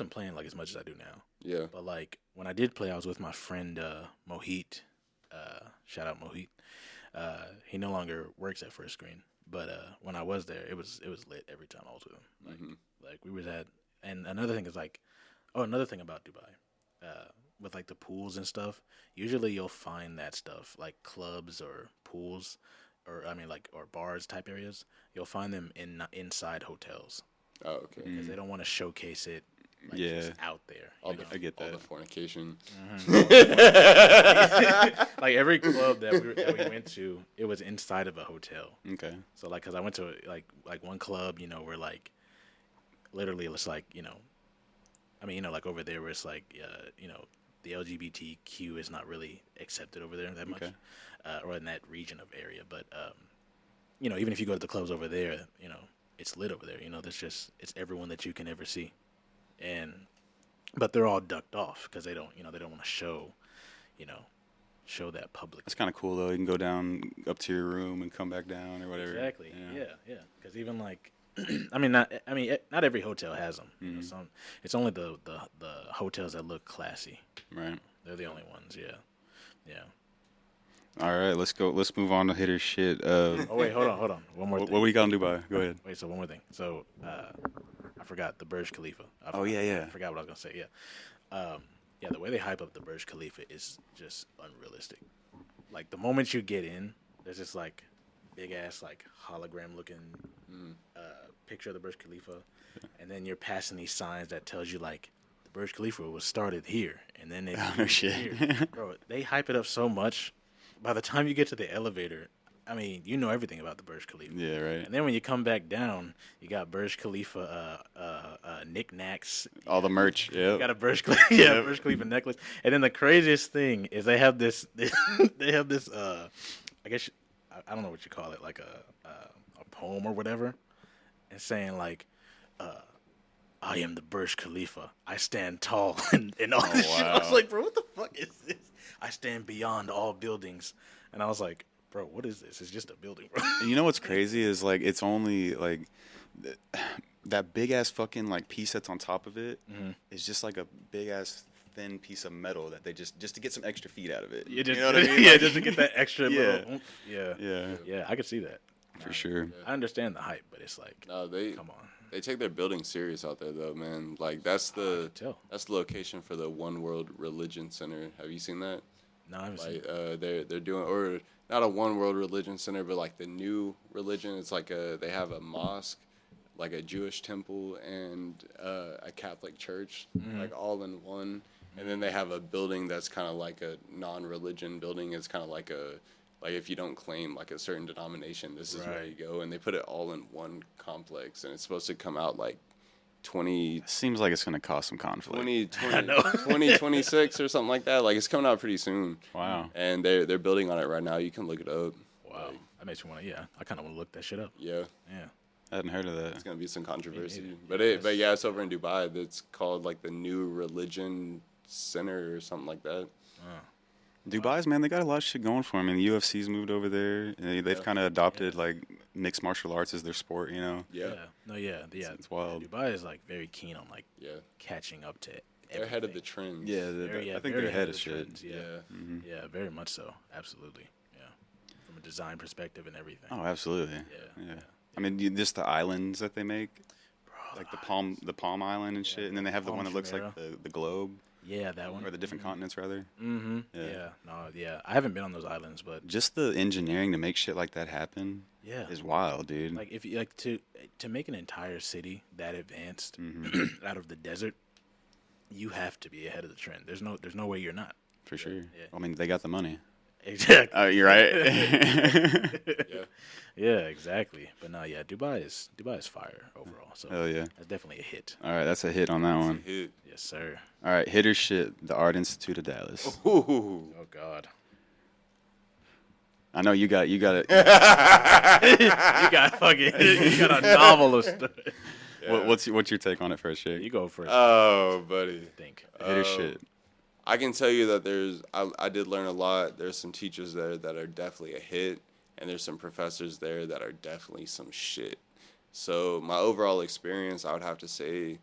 playing like as much as I do now. Yeah. But like when I did play, I was with my friend Mohit. Shout out Mohit. He no longer works at First Screen, but when I was there, it was lit every time I was with him. Like we was at, and another thing is like, another thing about Dubai, with like the pools and stuff. Usually you'll find that stuff like clubs or pools, or bars type areas. You'll find them inside hotels. Oh, okay. Because they don't want to showcase it. Like, just out there. I get that. All the fornication. Like every club that we went to, it was inside of a hotel. Okay. So like, cause I went to like one club, where like, literally it's like, like over there where it's like, the LGBTQ is not really accepted over there that much, or in that region of area. But even if you go to the clubs over there, it's lit over there. It's everyone that you can ever see. But they're all ducked off because they don't want to show that public. That's kind of cool though. You can go down up to your room and come back down or whatever. Exactly. Yeah. Because even like, not every hotel has them. Some it's only the hotels that look classy. Right. They're the only ones. Yeah. All right, let's go. Let's move on to hitter shit. Oh wait, hold on. One more thing. What do you got in Dubai? Go ahead. Wait, so one more thing. So I forgot the Burj Khalifa. Yeah. I forgot what I was gonna say. Yeah. The way they hype up the Burj Khalifa is just unrealistic. Like the moment you get in, there's this like big ass like hologram looking picture of the Burj Khalifa, and then you're passing these signs that tells you like the Burj Khalifa was started here, and then they no shit. here. Bro, they hype it up so much. By the time you get to the elevator, you know everything about the Burj Khalifa. Yeah, right. And then when you come back down, you got Burj Khalifa knickknacks. All the merch. Yeah. You got a Burj Khalifa, Burj Khalifa necklace. And then the craziest thing is they have this. I guess I don't know what you call it, like a poem or whatever, and saying like, "I am the Burj Khalifa. I stand tall," and all this shit. I was like, bro, what the fuck is this? I stand beyond all buildings, and I was like, bro, what is this? It's just a building, bro. And you know what's crazy is like it's only like that big ass fucking like piece that's on top of it is just like a big ass thin piece of metal that they just to get some extra feet out of it. You know what I mean? Yeah, Like, just to get that extra Yeah. little oomph. Yeah. Yeah. Yeah, I could see that. for sure. I understand the hype, but it's like, No, they come on. They take their building serious out there, though, man. Like that's I the could tell. that's the location for the One World Religion Center. Have you seen that? No, I haven't seen Like it. they're doing, or not a One World Religion Center, but like the new religion. It's like they have a mosque, like a Jewish temple, and a Catholic church, like all in one. And then they have a building that's kind of like a non-religion building. It's kind of like if you don't claim like a certain denomination, this is where Right. you go. And they put it all in one complex, and it's supposed to come out like 20, Seems like it's gonna cause some conflict. 2026 or something like that. Like it's coming out pretty soon. Wow. And they're building on it right now. You can look it up. Wow. That makes me want to, I kind of want to look that shit up. Yeah. Yeah. I hadn't heard of that. It's gonna be some controversy, neither. but yeah, it's over in Dubai. It's called like the New Religion Center or something like that. Dubai's, man, they got a lot of shit going for them. And the UFC's moved over there. And they've kind of adopted like mixed martial arts as their sport. You know. Yeah, No, yeah. It's wild. Dubai is like very keen on like yeah. catching up to They're ahead of the everything. trends. Yeah, I think very they're ahead of the shit. trends, Yeah. Yeah. Yeah, very much so. Absolutely. Yeah. From a design perspective and everything. Oh, absolutely. Yeah. I mean, just the islands that they make, like the Palm Island and shit, and then they have the Palm one that looks like Jumeirah. the globe Yeah, that one. or the different continents rather. Mm-hmm. Yeah. Yeah. No, yeah. I haven't been on those islands, but Just the engineering to make shit like that happen yeah. is wild, dude. Like if you like to make an entire city that advanced out of the desert, you have to be ahead of the trend. There's no way you're not. For sure. Yeah. I mean, they got the money. Exactly. Oh, you're right. Yeah. Yeah, exactly. But no, yeah, Dubai is fire overall. So Hell yeah. that's definitely a hit. All right, that's a hit on that one. Hit. Yes, sir. All right, hit or shit, the Art Institute of Dallas. Ooh. Oh God. I know you got it. You got a novel of stuff. What's your take on it first, Jake? You go first. Oh, buddy. I think. Hit or shit. I can tell you that I did learn a lot. There's some teachers there that are definitely a hit, and there's some professors there that are definitely some shit. So my overall experience, I would have to say,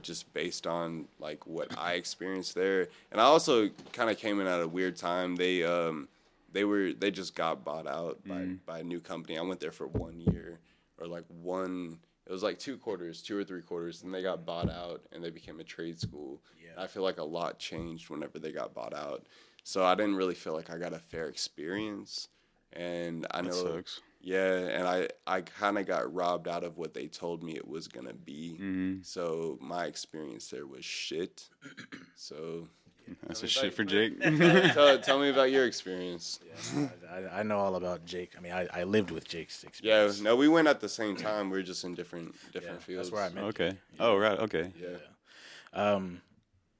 just based on like what I experienced there, and I also kind of came in at a weird time. They just got bought out by a new company. I went there for 1 year or like one. It was like 2 quarters, 2 or 3 quarters, and they got bought out and they became a trade school. Yeah. And I feel like a lot changed whenever they got bought out. So I didn't really feel like I got a fair experience. And I That know, sucks. yeah, and I kind of got robbed out of what they told me it was gonna be. So my experience there was shit. So That's a shit for Jake. tell me about your experience. I know all about Jake. I mean, I lived with Jake's Yeah, experience. no, we went at the same time. We are just in different fields. That's where I met. Okay. Oh, right. Okay. Yeah.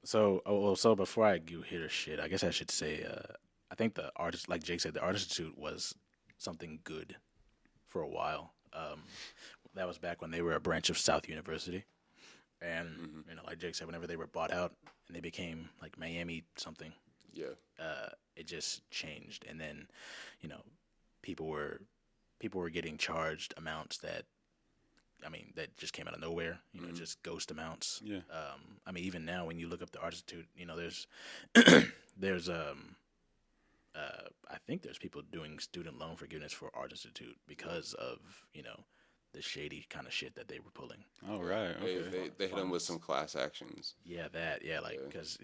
So before I do hit or shit, I guess I should say, I think the artist, like Jake said, the Art Institute was something good for a while. That was back when they were a branch of South University, and like Jake said, whenever they were bought out and they became like Miami something, Yeah. it just changed, and then people were getting charged amounts that. I mean, that just came out of nowhere, just ghost amounts. Yeah. I mean, even now, when you look up the Art Institute, there's I think there's people doing student loan forgiveness for Art Institute because of, the shady kind of shit that they were pulling. Oh, right. Okay. They hit them with some class actions. Yeah, because,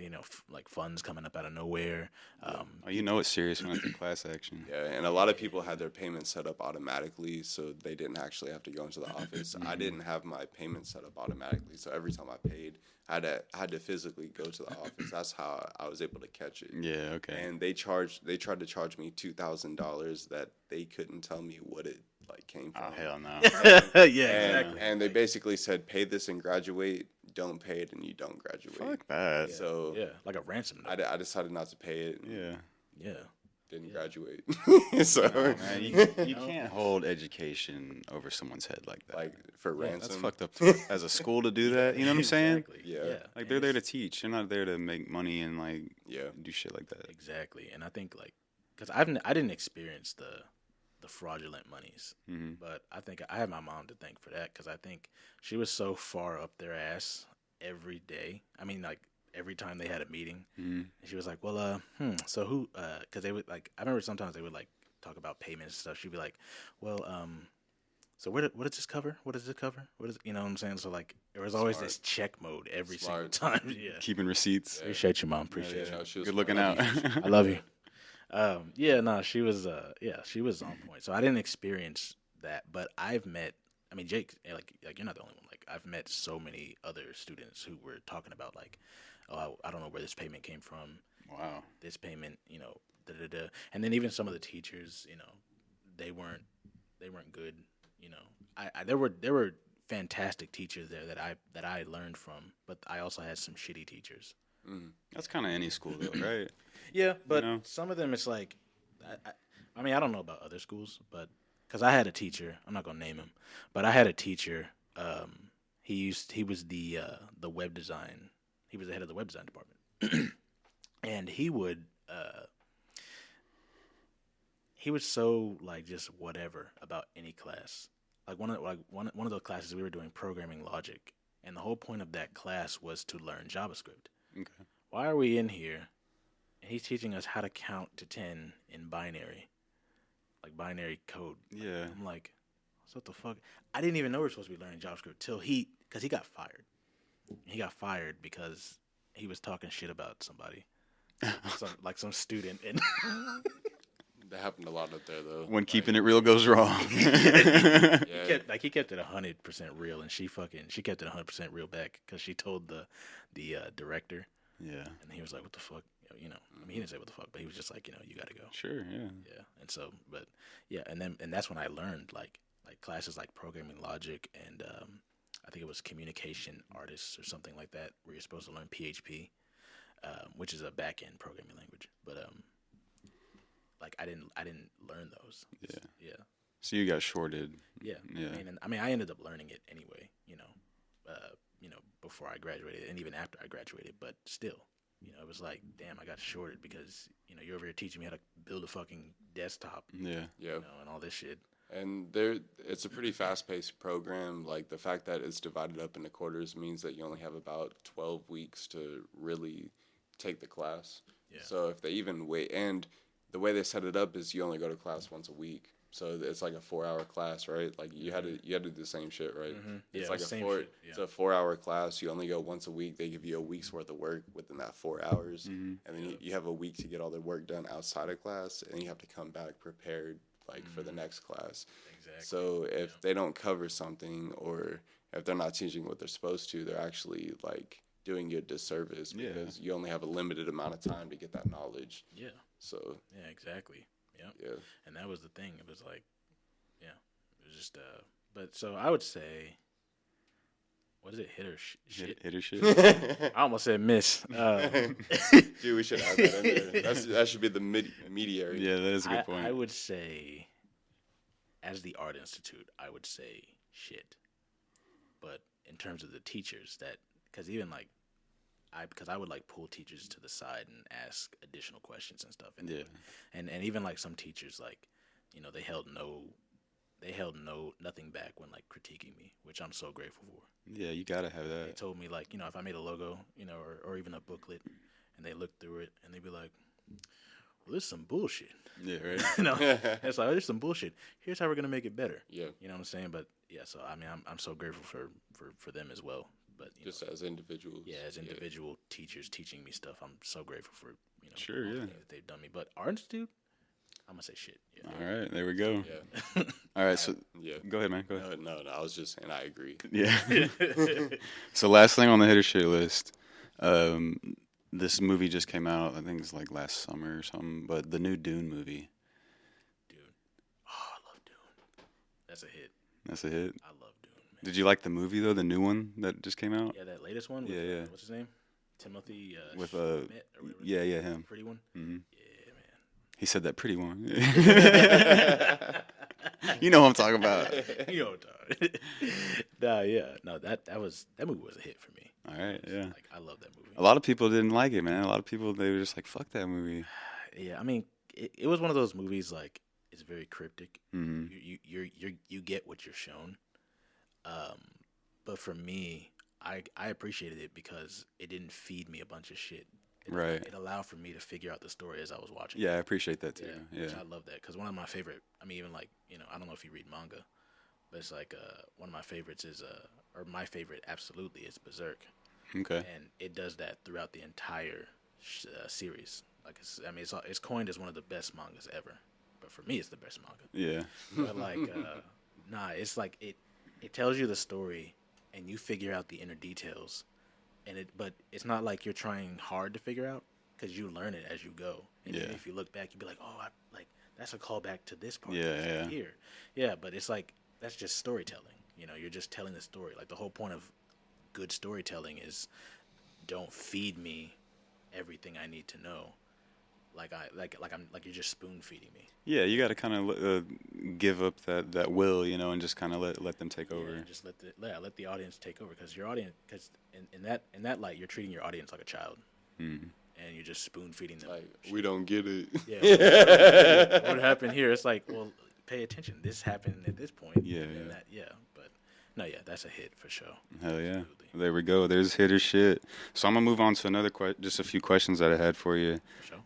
like funds coming up out of nowhere. Oh, you know it's serious when it's a class action. Yeah, and a lot of people had their payments set up automatically, so they didn't actually have to go into the office. I didn't have my payment set up automatically, so every time I paid, I had to physically go to the office. That's how I was able to catch it. Yeah, okay. And they tried to charge me $2,000 that they couldn't tell me what it came from. Oh, hell no. Yeah, And they basically said, pay this and graduate. Don't pay it and you don't graduate. Fuck that. So yeah, like a ransom note. I decided not to pay it. Yeah. Yeah. Didn't graduate. So Man, you can't hold education over someone's head like that. like for ransom. That's fucked up as a school to do that. You know what I'm saying? Exactly. Yeah. Like they're there to teach. They're not there to make money and Yeah. do shit like that. Exactly, and I think because I didn't experience the fraudulent monies, but I think I have my mom to thank for that because I think she was so far up their ass every day. I mean, like every time they had a meeting. Mm-hmm. And she was like, well, so who, because they would, like, I remember sometimes they would, like, talk about payments and stuff. She'd be like, well, so what does this cover? What does it cover? What is, you know what I'm saying? So, like, there was always this check mode every single time. Yeah. Keeping receipts. Appreciate you, Mom. Appreciate you. No, she was Good looking smart. out. I love you. She was she was on point. So I didn't experience that, but I've met, I mean, Jake, like you're not the only one. Like, I've met so many other students who were talking about, like, oh, I don't know where this payment came from. Wow. This payment, da-da-da. And then even some of the teachers, they weren't good. There were fantastic teachers there that I learned from, but I also had some shitty teachers. That's kind of any school, though, right? Yeah, but some of them, it's like, I mean, I don't know about other schools, but because I had a teacher, I'm not gonna name him, but I had a teacher. He was the web design. He was the head of the web design department, and he was so, like, just whatever about any class. Like one of those classes, we were doing programming logic, and the whole point of that class was to learn JavaScript. Okay. Why are we in here? And he's teaching us how to count to 10 in binary, like binary code. Yeah. I'm like, what the fuck? I didn't even know we were supposed to be learning JavaScript because he got fired. He got fired because he was talking shit about somebody, some student. And That happened a lot up there, though. When keeping it real goes wrong. he kept it 100% real, and she kept it 100% real back because she told the director. Yeah. And he was like, what the fuck? I mean, he didn't say what the fuck, but he was just like, you got to go. Sure, yeah. Yeah. And so, but yeah, and that's when I learned like classes like programming logic and I think it was communication artists or something like that, where you're supposed to learn PHP, which is a back-end programming language. But like I didn't learn those. Yeah. Yeah. So you got shorted. Yeah. Yeah. I mean, I ended up learning it anyway, before I graduated and even after I graduated, but still, it was like, damn, I got shorted because, you're over here teaching me how to build a fucking desktop. Yeah. Yeah. And all this shit. And it's a pretty fast-paced program. Like, the fact that it's divided up into quarters means that you only have about 12 weeks to really take the class. Yeah. So if they even wait, and the way they set it up is you only go to class once a week. So it's like a 4-hour class, right? Like you had to do the same shit, right? Mm-hmm. It's Yeah, like same shit. Yeah. It's a 4-hour class. You only go once a week. They give you a week's worth of work within that 4 hours, and then you have a week to get all the work done outside of class, and you have to come back prepared for the next class. Exactly. So if they don't cover something, or if they're not teaching what they're supposed to, they're actually like doing you a disservice because you only have a limited amount of time to get that knowledge. Yeah. So Yeah, exactly. Yep. yeah. And that was the thing. It was like, it was just, but so I would say, what is it, hit or shit? Hit or shit. I almost said miss. Dude, we should add that in there. That should be the mediary. Yeah, that is a good point. I would say, as the Art Institute, I would say shit. But in terms of the teachers, because even like, because I would like pull teachers to the side and ask additional questions and stuff. And, and even like some teachers, like, they held nothing back when like critiquing me, which I'm so grateful for. Yeah, you gotta have They that. told me like, if I made a logo, or even a booklet, and they looked through it and they'd be like, well, this is some bullshit. Yeah, right. It's like, there's some bullshit. Here's how we're gonna make it better. Yeah. You know what I'm saying? But yeah, so I mean, I'm so grateful for them as well. But Just as individuals. yeah, as individual teachers teaching me stuff, I'm so grateful for Sure, all the yeah. things that they've done me. But Art Institute, I'm gonna say shit. Yeah. All right, there we go. Yeah. All right, so Yeah. go ahead, man. Go ahead. No, I was just saying I agree. Yeah. So last thing on the hit or shit list, this movie just came out. I think it's like last summer or something. But the new Dune movie. Dune. Oh, I love Dune. That's a hit. That's a hit. I love Dune, man. Did you like the movie though? The new one that just came out. Yeah, that latest one. With, Yeah. What's his name? Timothy. With Chalamet or whatever. yeah, him. Pretty one. Hmm. Yeah, man. He said that pretty one. You know what I'm talking about. Dog. Nah, yeah. No, that movie was a hit for me. All right, yeah. Like, I love that movie. A lot of people didn't like it, man. A lot of people, they were just like, "Fuck that movie." Yeah, I mean, it was one of those movies like it's very cryptic. Hmm. You get what you're shown. But for me, I appreciated it because it didn't feed me a bunch of shit. Right. It allowed for me to figure out the story as I was watching. Yeah, I appreciate that too. Yeah. Which I love that because one of my favorite. I mean, even like I don't know if you read manga, but it's like one of my favorites is or my favorite absolutely is Berserk. Okay. And it does that throughout the entire series. Like it's coined as one of the best mangas ever, but for me it's the best manga. Yeah. But like it's like it tells you the story and you figure out the inner details, but it's not like you're trying hard to figure out because you learn it as you go. And then if you look back, you'd be like, oh, that's a callback to this part. Yeah. Here. Yeah, but it's like that's just storytelling. You're just telling the story. Like the whole point of good storytelling is don't feed me everything I need to know. Like you're just spoon feeding me. Yeah, you got to kind of give up that will, and just kind of let them take over. Yeah, just let the audience take over because in that light you're treating your audience like a child, and you're just spoon feeding them. Like we don't get it. Yeah. What happened here? It's like, well, pay attention. This happened at this point. Yeah. But no, that's a hit for sure. Hell yeah. Absolutely. There we go. There's hitter shit. So I'm gonna move on to another just a few questions that I had for you. For sure.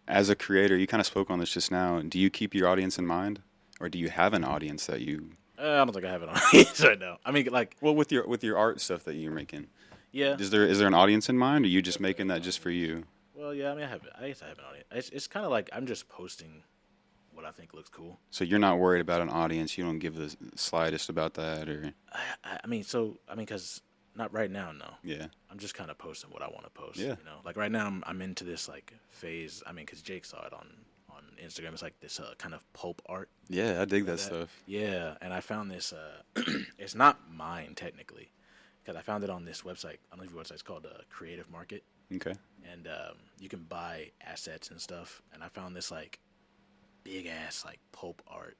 As a creator, you kind of spoke on this just now. Do you keep your audience in mind, or do you have an audience that you? I don't think I have an audience right now. I mean, like, well, with your art stuff that you're making. Yeah. Is there an audience in mind, or are you just making that just for you? Well, yeah. I mean, I guess I have an audience. It's kind of like I'm just posting what I think looks cool. So you're not worried about an audience. You don't give the slightest about that, or. I mean, because not right now, no. Yeah. I'm just kind of posting what I want to post. Yeah. Like right now, I'm into this like phase. I mean, because Jake saw it on Instagram. It's like this kind of pulp art. Yeah, I dig that stuff. Yeah, and I found this. It's not mine technically, because I found it on this website. I don't know if your website's called Creative Market. Okay. And you can buy assets and stuff. And I found this like big ass like pulp art,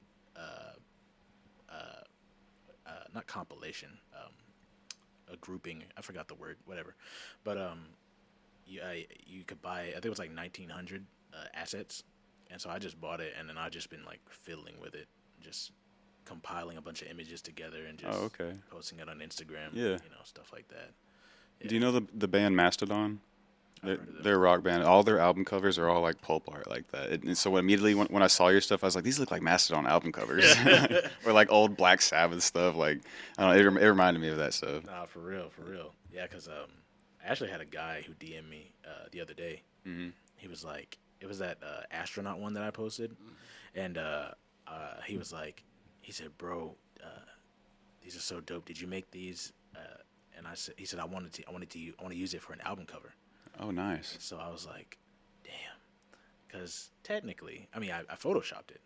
not compilation, a grouping. I forgot the word, whatever. But you could buy. I think it was like 1,900 assets, and so I just bought it, and then I just been like fiddling with it, just compiling a bunch of images together and just posting it on Instagram. Yeah, stuff like that. Yeah. Do you know the band Mastodon? They're a rock band. All their album covers are all like pulp art like that. And so immediately when I saw your stuff, I was like, these look like Mastodon album covers, or like old Black Sabbath stuff. Like I don't know, it reminded me of that stuff. Nah, for real. Yeah, because I actually had a guy who DM'd me the other day. Mm-hmm. He was like, it was that astronaut one that I posted, and he was like, he said, bro, these are so dope. Did you make these? And he said, I want to use it for an album cover. Oh, nice. So I was like, damn. Because technically, I mean, I photoshopped it,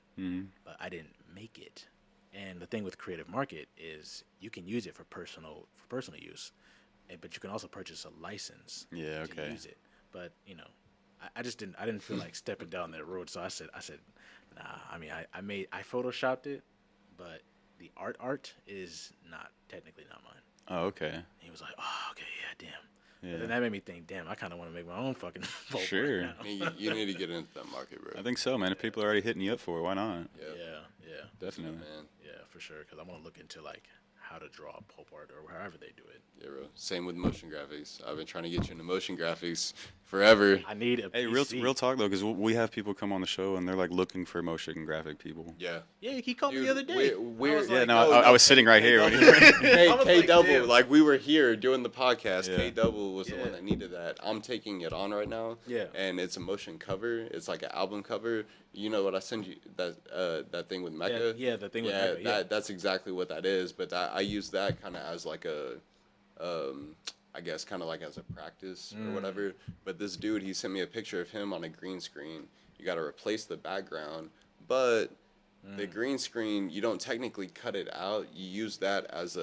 but I didn't make it. And the thing with Creative Market is you can use it for personal use, but you can also purchase a license to use it. But, I just didn't feel like stepping down that road. So I said, nah, I mean, I photoshopped it, but the art is technically not mine. Oh, okay. He was like, oh, okay, yeah, damn. Yeah. But then that made me think, damn, I kind of want to make my own fucking pulp sure. right now. I mean, you need to get into that market, bro. I think so, man. If people are already hitting you up for it, why not? Yeah. Definitely. Man. Yeah, for sure. Because I want to look into like how to draw pulp art or however they do it. Yeah, bro. Same with motion graphics. I've been trying to get you into motion graphics forever. I need a Hey, PC. real talk though, because we have people come on the show and they're like looking for motion graphic people. Yeah. Yeah, he called me the other day. I was sitting right here. K Double, damn. like we were here doing the podcast. Yeah. K Double was the one that needed that. I'm taking it on right now. Yeah. And it's a motion cover. It's like an album cover. You know what I send you that thing with Mecca? Yeah, the thing with Mecca. Yeah, that's exactly what that is. But I use that kind of as like a, I guess kind of like as a practice or whatever. But this dude, he sent me a picture of him on a green screen. You got to replace the background, but the green screen, you don't technically cut it out. You use that as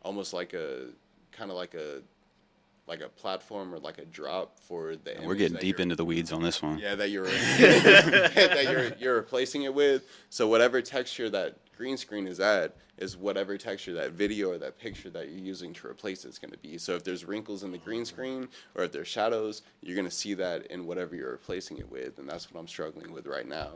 almost like a kind of like a like a platform or like a drop for the. We're getting deep into the weeds on this one. Yeah, that you're replacing it with. So whatever texture that green screen is at is whatever texture that video or that picture that you're using to replace it's going to be. So if there's wrinkles in the green screen or if there's shadows, you're going to see that in whatever you're replacing it with, and that's what I'm struggling with right now.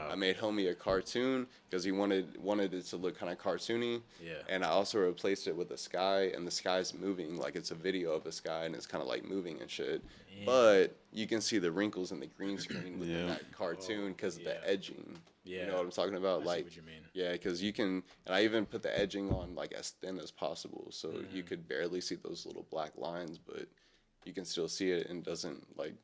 I made homie a cartoon because he wanted it to look kind of cartoony. Yeah. And I also replaced it with a sky, and the sky's moving, like it's a video of a sky, and it's kind of like moving and shit. Yeah. But you can see the wrinkles in the green screen within that cartoon because of the edging. Yeah. You know what I'm talking about? I like, see what you mean. Yeah, because you can, and I even put the edging on like as thin as possible, so you could barely see those little black lines, but you can still see it, and doesn't like.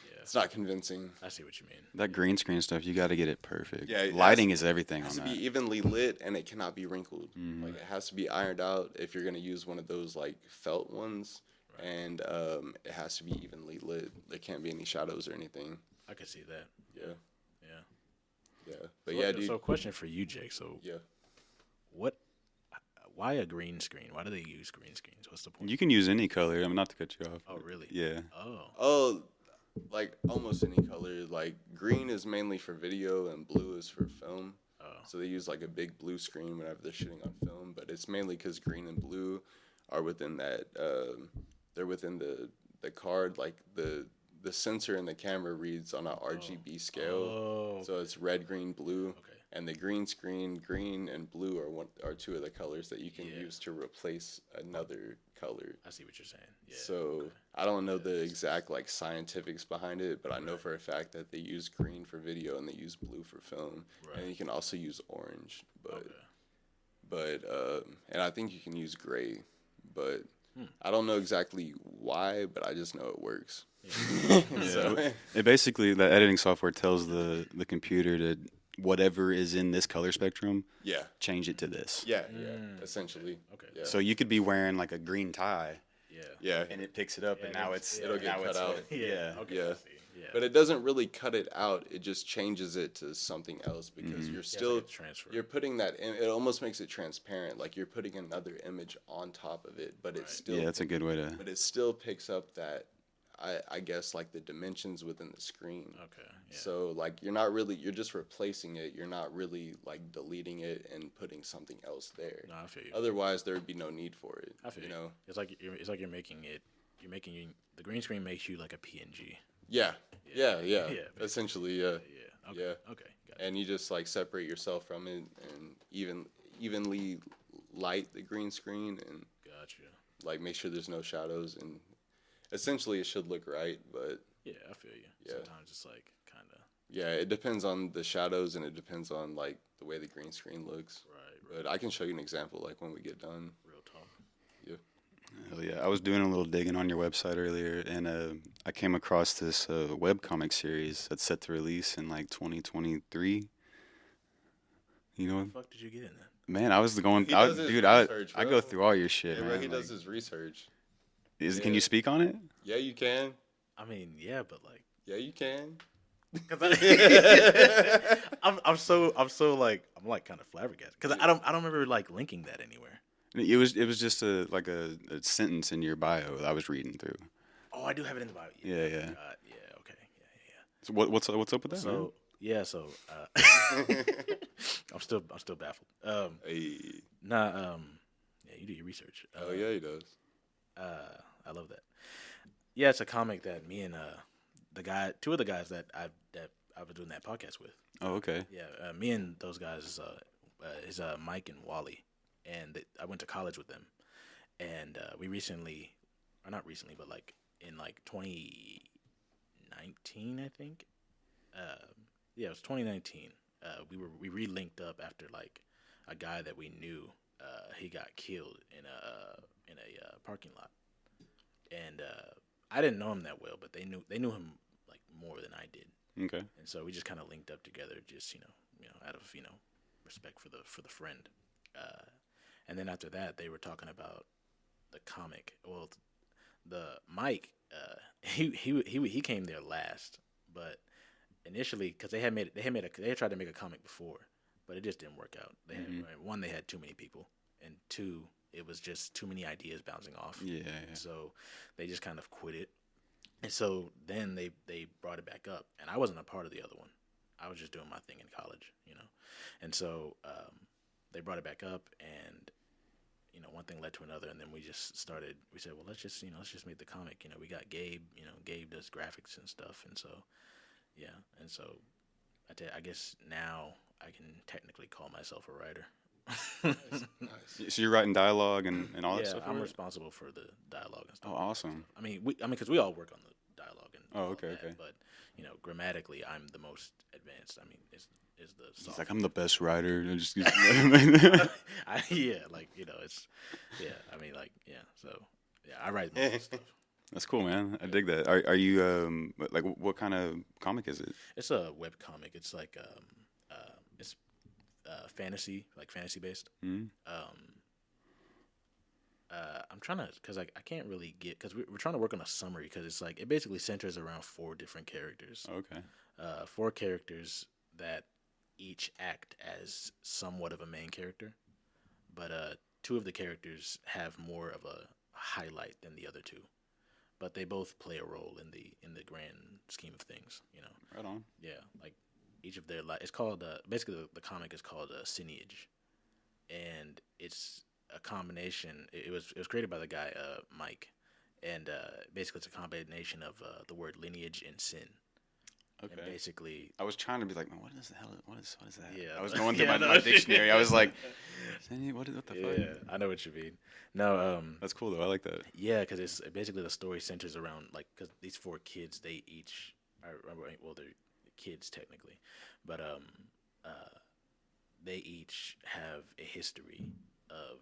Yeah. It's not convincing. I see what you mean. That green screen stuff, you got to get it perfect. Yeah, lighting is everything on that. It has that. to be evenly lit, and it cannot be wrinkled. Like it has to be ironed out if you're gonna use one of those like felt ones, and it has to be evenly lit. There can't be any shadows or anything. I can see that. Yeah. Yeah. But so, yeah, dude. So, question for you, Jake. So, why a green screen? Why do they use green screens? What's the point? You can use any color. I'm not to cut you off. Oh, really? Yeah. Oh, like almost any color. Like green is mainly for video, and blue is for film. So they use like a big blue screen whenever they're shooting on film. But it's mainly because green and blue are within that. They're within the card. Like the sensor in the camera reads on a RGB scale. So it's red, green, blue. Okay. And the green screen, green and blue are two of the colors that you can use to replace another color. I see what you're saying. Yeah. So I don't know the exact like scientifics behind it, but I know for a fact that they use green for video and they use blue for film, and you can also use orange. But and I think you can use gray, but I don't know exactly why, but I just know it works. So it basically, the editing software tells the computer to whatever is in this color spectrum, change it to this. Yeah, essentially. Okay. Yeah. So you could be wearing like a green tie, Yeah. and it picks it up, and now it'll get cut out. Yeah. Okay. Yeah. I see. Yeah. But it doesn't really cut it out. It just changes it to something else because you're still transfer. you're putting that in. It almost makes it transparent, like you're putting another image on top of it. But it's still that's a good way to. But it still picks up that. I guess like the dimensions within the screen. Okay. Yeah. So like you're just replacing it. You're not really like deleting it and putting something else there. No, I feel you. Otherwise there would be no need for it. I feel you. Know. It's like you're making it. The green screen makes you like a PNG. Yeah. Essentially, yeah. Yeah. Okay. Yeah. Okay. Got it. And you just like separate yourself from it and evenly light the green screen and Gotcha. like make sure there's no shadows, and essentially it should look right, but Yeah, I feel you. Yeah. Sometimes it's like kind of. yeah, it depends on the shadows and it depends on like the way the green screen looks. Right. But I can show you an example like when we get done. Real talk. Yeah. Hell yeah. I was doing a little digging on your website earlier, and I came across this webcomic series that's set to release in like 2023. You know How what? the fuck did you get in that? Man, I was going. He does his research, I bro. go through all your shit, Yeah, man. bro, he Like, does his research. Can you speak on it? Yeah, you can. I mean, yeah, but like. Yeah, you can. I'm so like kind of flabbergasted because I don't remember like linking that anywhere. It was just a sentence in your bio that I was reading through. Oh, I do have it in the bio. Yeah. Yeah. Okay. Yeah. So what's up with that? So I'm still baffled. Hey. Yeah, you do your research. Oh yeah, he does. I love that. Yeah, it's a comic that me and two of the guys that I was doing that podcast with. Oh, okay. Yeah, me and those guys is Mike and Wally, and I went to college with them, and we recently, or not recently, but like in like 2019, I think. Yeah, it was 2019. We re-linked up after like a guy that we knew. He got killed in a parking lot, and I didn't know him that well, but they knew him like more than I did. Okay. And so we just kind of linked up together, just out of respect for the friend. And then after that, they were talking about the comic. Well, the Mike, he came there last, but initially because they had tried to make a comic before, but it just didn't work out. They had, one, they had too many people, and two, it was just too many ideas bouncing off. Yeah. So they just kind of quit it. And so then they brought it back up, and I wasn't a part of the other one. I was just doing my thing in college, And so they brought it back up, and one thing led to another, and then we said, well, let's just make the comic. We got Gabe. Gabe does graphics and stuff, and so and so I guess now I can technically call myself a writer. Nice. So you're writing dialogue and all that Yeah, stuff? I'm for it? responsible for the dialogue and stuff. Oh, awesome. I mean, because we all work on the dialogue and Oh, all okay, that, okay. But grammatically, I'm the most advanced. I mean, is the He's soft. like, I'm the best writer. And just, it's I mean, so I write most of the stuff. That's cool, man. I dig that. Are you like what kind of comic is it? It's a web comic. It's like it's fantasy, like fantasy based. Mm-hmm. I'm trying to, because I can't really get, because we're trying to work on a summary, because it's like, it basically centers around 4 different characters. Okay. 4 characters that each act as somewhat of a main character, but 2 of the characters have more of a highlight than the other 2, but they both play a role in the grand scheme of things. Right on. Yeah, like each of their it's called basically the comic is called Sineage, and it's a combination. It was created by the guy Mike, and basically it's a combination of the word lineage and sin. Okay. And basically, I was trying to be like, what is the hell? What is that? Yeah, I was going through yeah, my dictionary. I was like, what the fuck? yeah, I know what you mean. No, That's cool though. I like that. yeah, because it's basically the story centers around because these 4 kids, they each are they're kids technically, but they each have a history of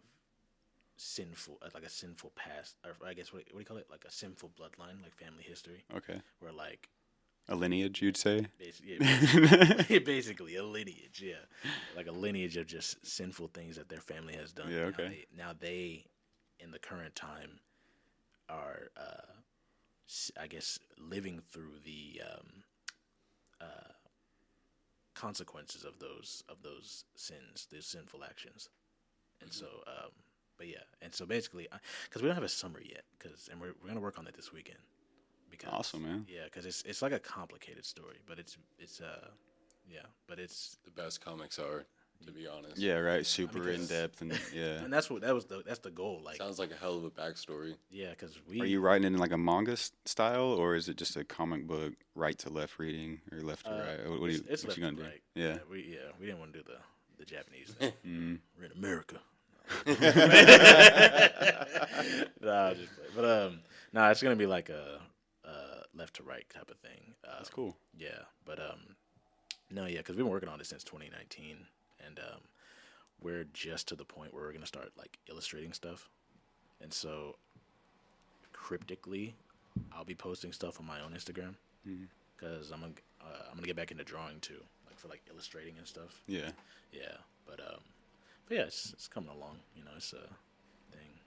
sinful, like a sinful past, or I guess what do you call it, like a sinful bloodline, like family history, Okay. where like A lineage, you'd say? basically a lineage, yeah, like a lineage of just sinful things that their family has done. Yeah, okay. Now they in the current time are, I guess, living through the consequences of those sins, those sinful actions, and so, but yeah, and so basically, because we don't have a summary yet, and we're gonna work on it this weekend. Because, Awesome, man. Yeah, because it's like a complicated story, but it's The best comics are, to be honest. Yeah, right. Super because- in depth and yeah. and that's the goal. Like, Sounds like a hell of a backstory. yeah, because Are you writing it in like a manga style, or is it just a comic book right to left reading or left to right? What it's what left you gonna to do? right. Yeah. We didn't want to do the Japanese thing. Mm-hmm. We're in America. Nah, just play. But no, it's gonna be like a left to right type of thing. That's cool. Yeah, but no, yeah, because we've been working on it since 2019, and we're just to the point where we're gonna start like illustrating stuff, and so cryptically, I'll be posting stuff on my own Instagram because I'm gonna get back into drawing too, like for like illustrating and stuff. Yeah. Yeah, but yeah, it's coming along. It's a thing.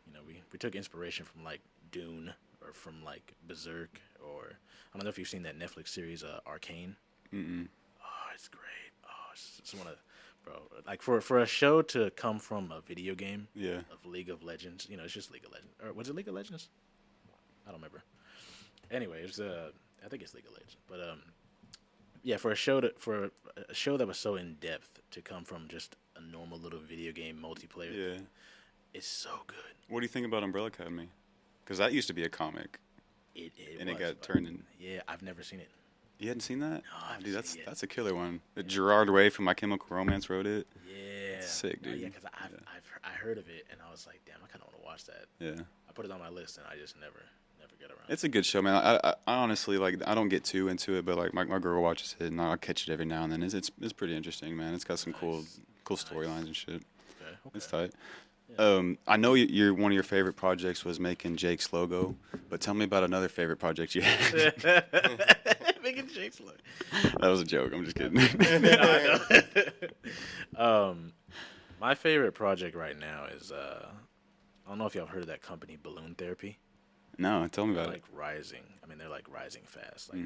We took inspiration from like Dune or from like Berserk, or I don't know if you've seen that Netflix series Arcane. Mm-mm. Oh, it's great. Oh, it's one of, bro. Like for a show to come from a video game, Yeah. of League of Legends. It's just League of Legends. Or was it League of Legends? I don't remember. Anyway, it's I think it's League of Legends. But yeah, for a show that was so in depth to come from just a normal little video game multiplayer, Yeah. it's so good. What do you think about Umbrella Academy? Because that used to be a comic, It and it was, got but- turned in. Yeah, I've never seen it. You hadn't seen that? No, I haven't Dude, seen that's it yet. that's a killer one. Gerard Way from My Chemical Romance wrote it. Yeah, sick, dude. Yeah, because I heard of it and I was like, damn, I kind of want to watch that. Yeah. I put it on my list and I just never get around. It's a good show, man. I honestly, like, I don't get too into it, but like my girl watches it, and I'll catch it every now and then. It's pretty interesting, man. It's got some cool storylines and shit. Okay. It's tight. I know your one of your favorite projects was making Jake's logo, but tell me about another favorite project you had. Making Jake's look. That was a joke. I'm just kidding. My favorite project right now is I don't know if y'all have heard of that company, Balloon Therapy. No, tell me They're about like rising. I mean, they're like rising fast. Like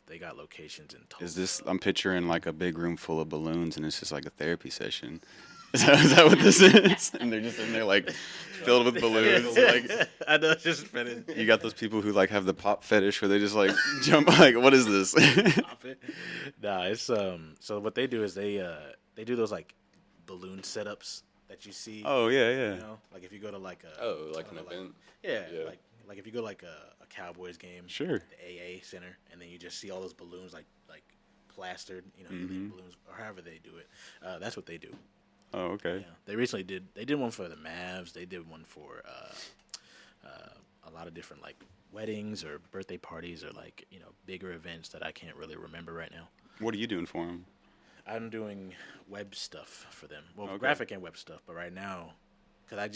they got locations in it. Tulsa. Is this? I'm picturing like a big room full of balloons, and it's just like a therapy session. Is that what this is? And they're just in there like filled with balloons. Like I know, it's just funny. you got those people who like have the pop fetish where they just like jump. Like what is this? Nah, it's so what they do is they do those like balloon setups that you see. Oh yeah. You know, like if you go to like a Like an event. yeah, Yeah. like if you go like a Cowboys game, Sure. the AA Center, and then you just see all those balloons like plastered, you know, Mm-hmm. balloons or however they do it. That's what they do. Oh okay. Yeah, they recently did one for the Mavs. They did one for a lot of different like weddings or birthday parties or like, you know, bigger events that I can't really remember right now. What are you doing for them? I'm doing web stuff for them. Well, Okay. graphic and web stuff. But right now, because I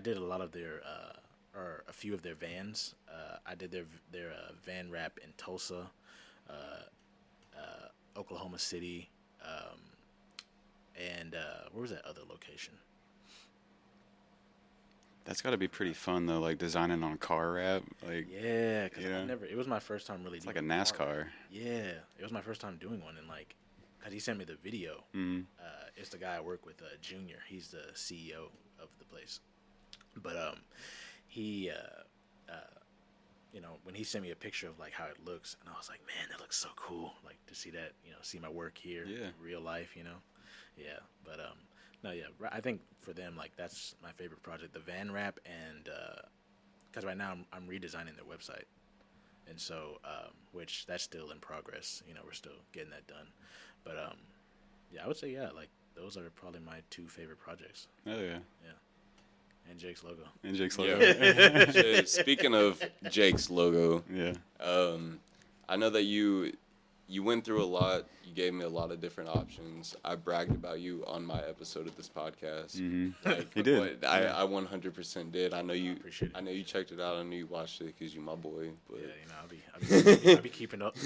did a lot of their or a few of their vans. I did their van wrap in Tulsa, Oklahoma City, and where was that other location? That's got to be pretty fun though, like designing on a car wrap. Like Yeah, because Yeah. it was my first time really. it's like a NASCAR. Yeah, it was my first time doing one, and like, cause he sent me the video. Mhm. It's the guy I work with, Junior. He's the CEO of the place. But he, you know, when he sent me a picture of like how it looks, and I was like, man, that looks so cool. Like to see that, you know, see my work here, Yeah. in real life, you know. Yeah, but no, yeah, I think for them, like that's my favorite project, the van wrap, and because right now I'm redesigning their website. And so, which that's still in progress. You know, we're still getting that done. But yeah, I would say like those are probably my two favorite projects. Oh yeah. Yeah, and Jake's logo. And Jake's logo. Yeah. Shit, speaking of Jake's logo, Yeah. I know that you went through a lot. You gave me a lot of different options. I bragged about you on my episode of this podcast. Like, He did. but I 100% did. I know you. appreciate it. I know you checked it out. I know you watched it because you my boy. But Yeah, you know, I'll be keeping up.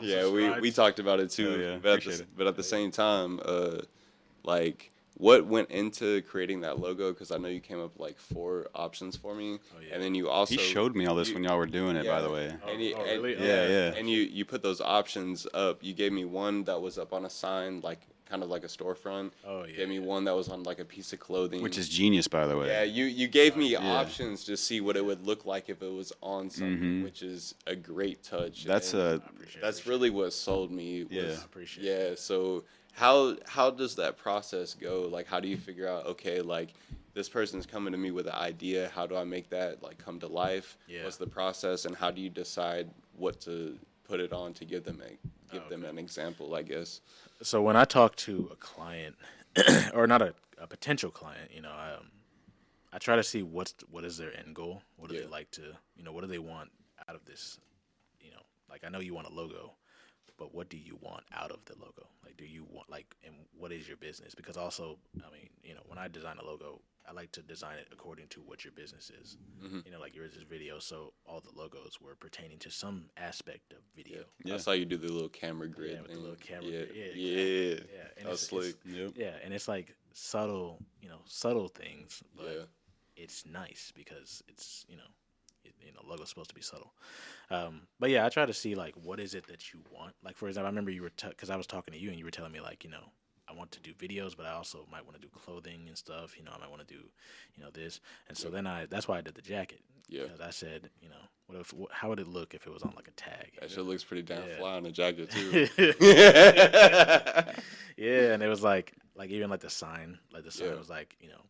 yeah, we talked about it too. Oh, yeah. But, Appreciate it. but at the same time, like what went into creating that logo? Because I know you came up with like 4 options for me, yeah. and then you also He showed me all this you- when y'all were doing it, by the way. And you, Oh, and- really? Yeah. And you put those options up. You gave me one that was up on a sign, like kind of like a storefront. Oh, You yeah, gave me one that was on like a piece of clothing. Which is genius, by the way. yeah. You gave me options to see what it would look like if it was on something, which is a great touch. That's and a that's really what sold me. Was, Yeah. I appreciate it. yeah. So how does that process go? Like, how do you figure out? Okay, like this person's coming to me with an idea. How do I make that like come to life? Yeah. What's the process, and how do you decide what to put it on to give them an example? I guess. So when I talk to a client, or not a potential client, you know, I try to see what is their end goal. What do Yeah. they like to, you know, what do they want out of this? You know, like I know you want a logo, but what do you want out of the logo? Like, do you want and what is your business? Because also, I mean, you know, when I design a logo, I like to design it according to what your business is. You know, like yours is video, so all the logos were pertaining to some aspect of video. I saw you do the little camera grid Yeah, with the thing. little camera yeah. grid. Yeah, Yeah. Yeah, and That was it's- slick. Yep. Yeah, and it's like subtle, you know, subtle things, but Yeah. it's nice because it's, you know, logo's supposed to be subtle. But yeah, I try to see like what is it that you want. Like for example, I remember you were because I was talking to you and you were telling me like, you know, I want to do videos, but I also might want to do clothing and stuff. You know, I might want to do, you know, this. And so then that's why I did the jacket. Yeah. Because I said, you know, how would it look if it was on like a tag? That shit looks pretty damn Yeah. fly on the jacket too. Yeah, and it was like even like the sign Yeah. was like, you know,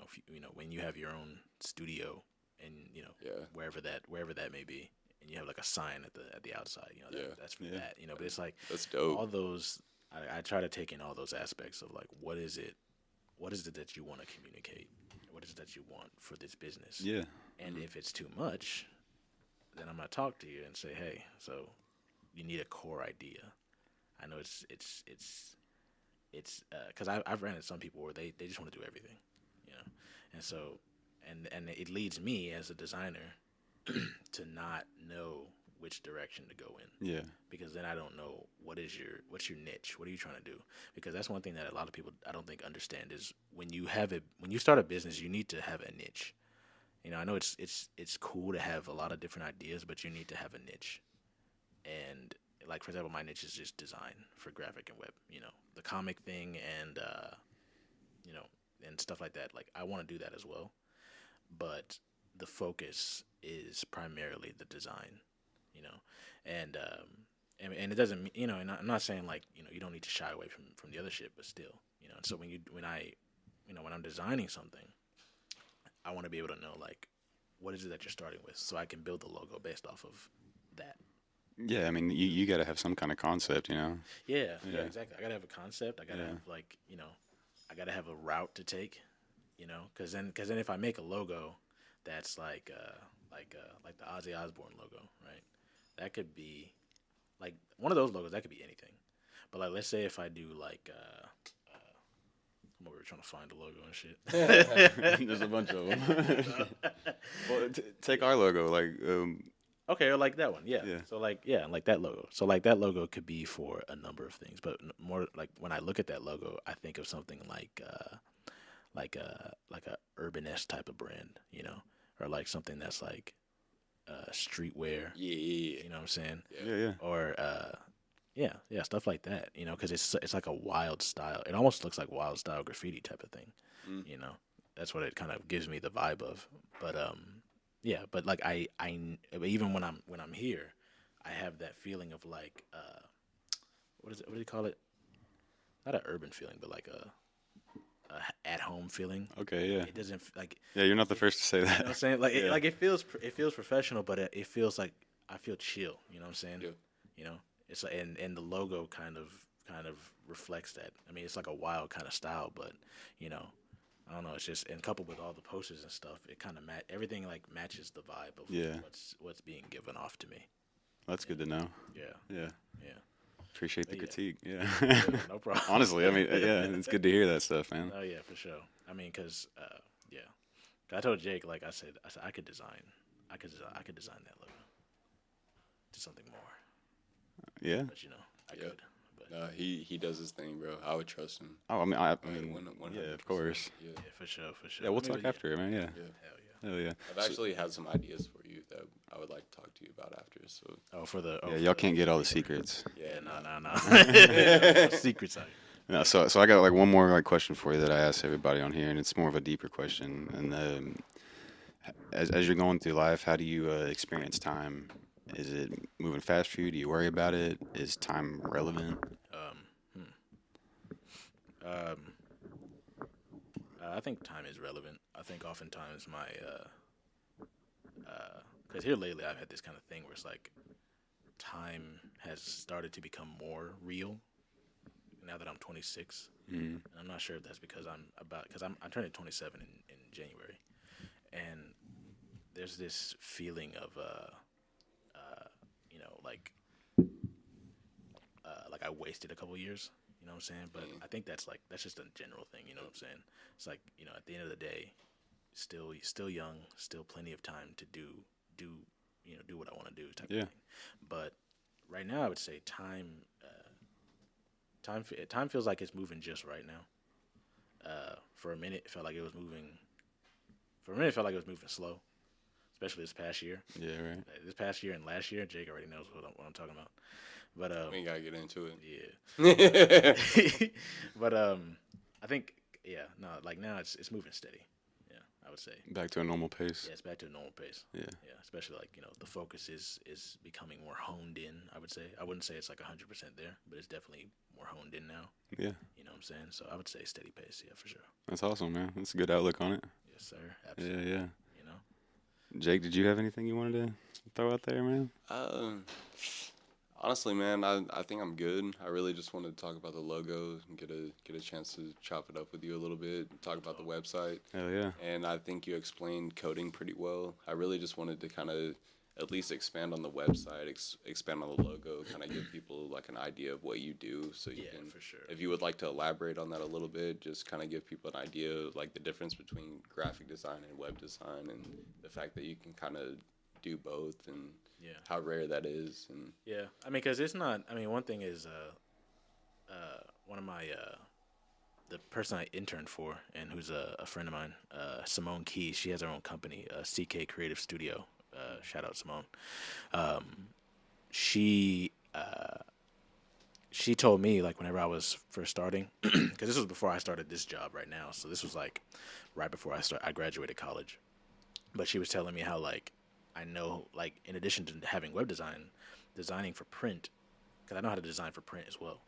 if you know, when you have your own studio and you know, Yeah. wherever that may be, and you have like a sign at the outside, you know, Yeah. that's for that, you know. But it's like That's dope. all those. I try to take in all those aspects of like what is it that you want to communicate, what is it that you want for this business, Yeah. and if it's too much, then I'm gonna talk to you and say, hey, so you need a core idea. I know it's because I've ran into some people where they just want to do everything, you know, and so and it leads me as a designer to not know which direction to go in. Yeah. Because then I don't know what's your niche, what are you trying to do? Because that's one thing that a lot of people I don't think understand is when you start a business, you need to have a niche. You know, I know it's cool to have a lot of different ideas, but you need to have a niche. And like for example, my niche is just design for graphic and web. You know, the comic thing and you know, and stuff like that. Like I want to do that as well, but the focus is primarily the design, you know, and it doesn't, you know, and I'm not saying like, you know, you don't need to shy away from the other shit, but still, you know. And so when I'm designing something, I want to be able to know like what is it that you're starting with, so I can build the logo based off of that. Yeah, I mean, you got to have some kind of concept, you know. Yeah, exactly. I gotta have a concept. I gotta have like, you know, I gotta have a route to take, you know, because then if I make a logo that's like the Ozzy Osbourne logo, right? That could be like one of those logos. That could be anything. But like, let's say if I do like, I'm over here trying to find a logo and shit. There's a bunch of them. Well, take our logo, like. Okay, or like that one, yeah. Yeah. So like that logo. So like that logo could be for a number of things, but more like when I look at that logo, I think of something like a urban-esque type of brand, you know, or like something that's like streetwear. Yeah. You know what I'm saying? Yeah. Or stuff like that, you know, because it's like a wild style. It almost looks like wild style graffiti type of thing, you know. That's what it kind of gives me the vibe of. But yeah, but like I even when I'm here, I have that feeling of like what do you call it? Not an urban feeling, but like a at home feeling. Okay, yeah. It doesn't like. Yeah, you're not the first to say that. You know what I'm saying? Like it feels professional, but it feels like I feel chill. You know what I'm saying? Yeah. You know, it's like, and the logo kind of reflects that. I mean, it's like a wild kind of style, but you know, I don't know. It's just, and coupled with all the posters and stuff, it kind of everything like matches the vibe of what's being given off to me. That's good to know. Yeah. Yeah. Appreciate the critique. Yeah. No problem. Honestly, I mean, yeah, it's good to hear that stuff, man. Oh yeah, for sure. I mean, cause I told Jake, like I said I could design that logo to something more. Yeah. But you know, I could. But He does his thing, bro. I would trust him. Oh, I mean, yeah, 100%. of course. Yeah. for sure. Yeah, we'll talk after it, man. Yeah. Hell yeah. I've actually had some ideas for you that I would like to talk to you about after. So. Yeah, y'all can't get all the secrets. Yeah, no. Secrets out here. No, so I got like one more like question for you that I ask everybody on here, and it's more of a deeper question. And as you're going through life, how do you experience time? Is it moving fast for you? Do you worry about it? Is time relevant? I think time is relevant. I think oftentimes my, because here lately I've had this kind of thing where it's like time has started to become more real now that I'm 26. And I'm not sure if that's because I'm turning 27 in January, and there's this feeling of you know, like I wasted a couple years. You know what I'm saying? But I think that's just a general thing. You know what I'm saying? It's like, you know, at the end of the day, still young, still plenty of time to do what I want to do type of thing. But right now, I would say time feels like it's moving just right now. For a minute, it felt like it was moving. For a minute, it felt like it was moving slow, especially this past year. Yeah, right. This past year and last year, Jake already knows what I'm talking about. But we ain't gotta get into it. Yeah. But I think like now it's moving steady. Yeah, I would say. Back to a normal pace. Yeah, it's back to a normal pace. Yeah. Yeah, especially like, you know, the focus is becoming more honed in, I would say. I wouldn't say it's like 100% there, but it's definitely more honed in now. Yeah. You know what I'm saying? So I would say steady pace, yeah, for sure. That's awesome, man. That's a good outlook on it. Yes, sir. Absolutely. Yeah. You know? Jake, did you have anything you wanted to throw out there, man? Honestly, man, I think I'm good. I really just wanted to talk about the logo and get a chance to chop it up with you a little bit, talk about the website. Hell yeah. And I think you explained coding pretty well. I really just wanted to kind of at least expand on the website, expand on the logo, kind of give people like an idea of what you do. So you can, for sure. If you would like to elaborate on that a little bit, just kind of give people an idea of like the difference between graphic design and web design, and the fact that you can kind of do both, and how rare that is. And yeah, I mean, because it's not. I mean, one thing is, one of my the person I interned for, and who's a friend of mine, Simone Keys. She has her own company, CK Creative Studio. Shout out Simone. She she told me, like, whenever I was first starting, because this was before I started this job right now, so this was, like, right before I graduated college. But she was telling me how, like, I know, like, in addition to having web design, designing for print, because I know how to design for print as well,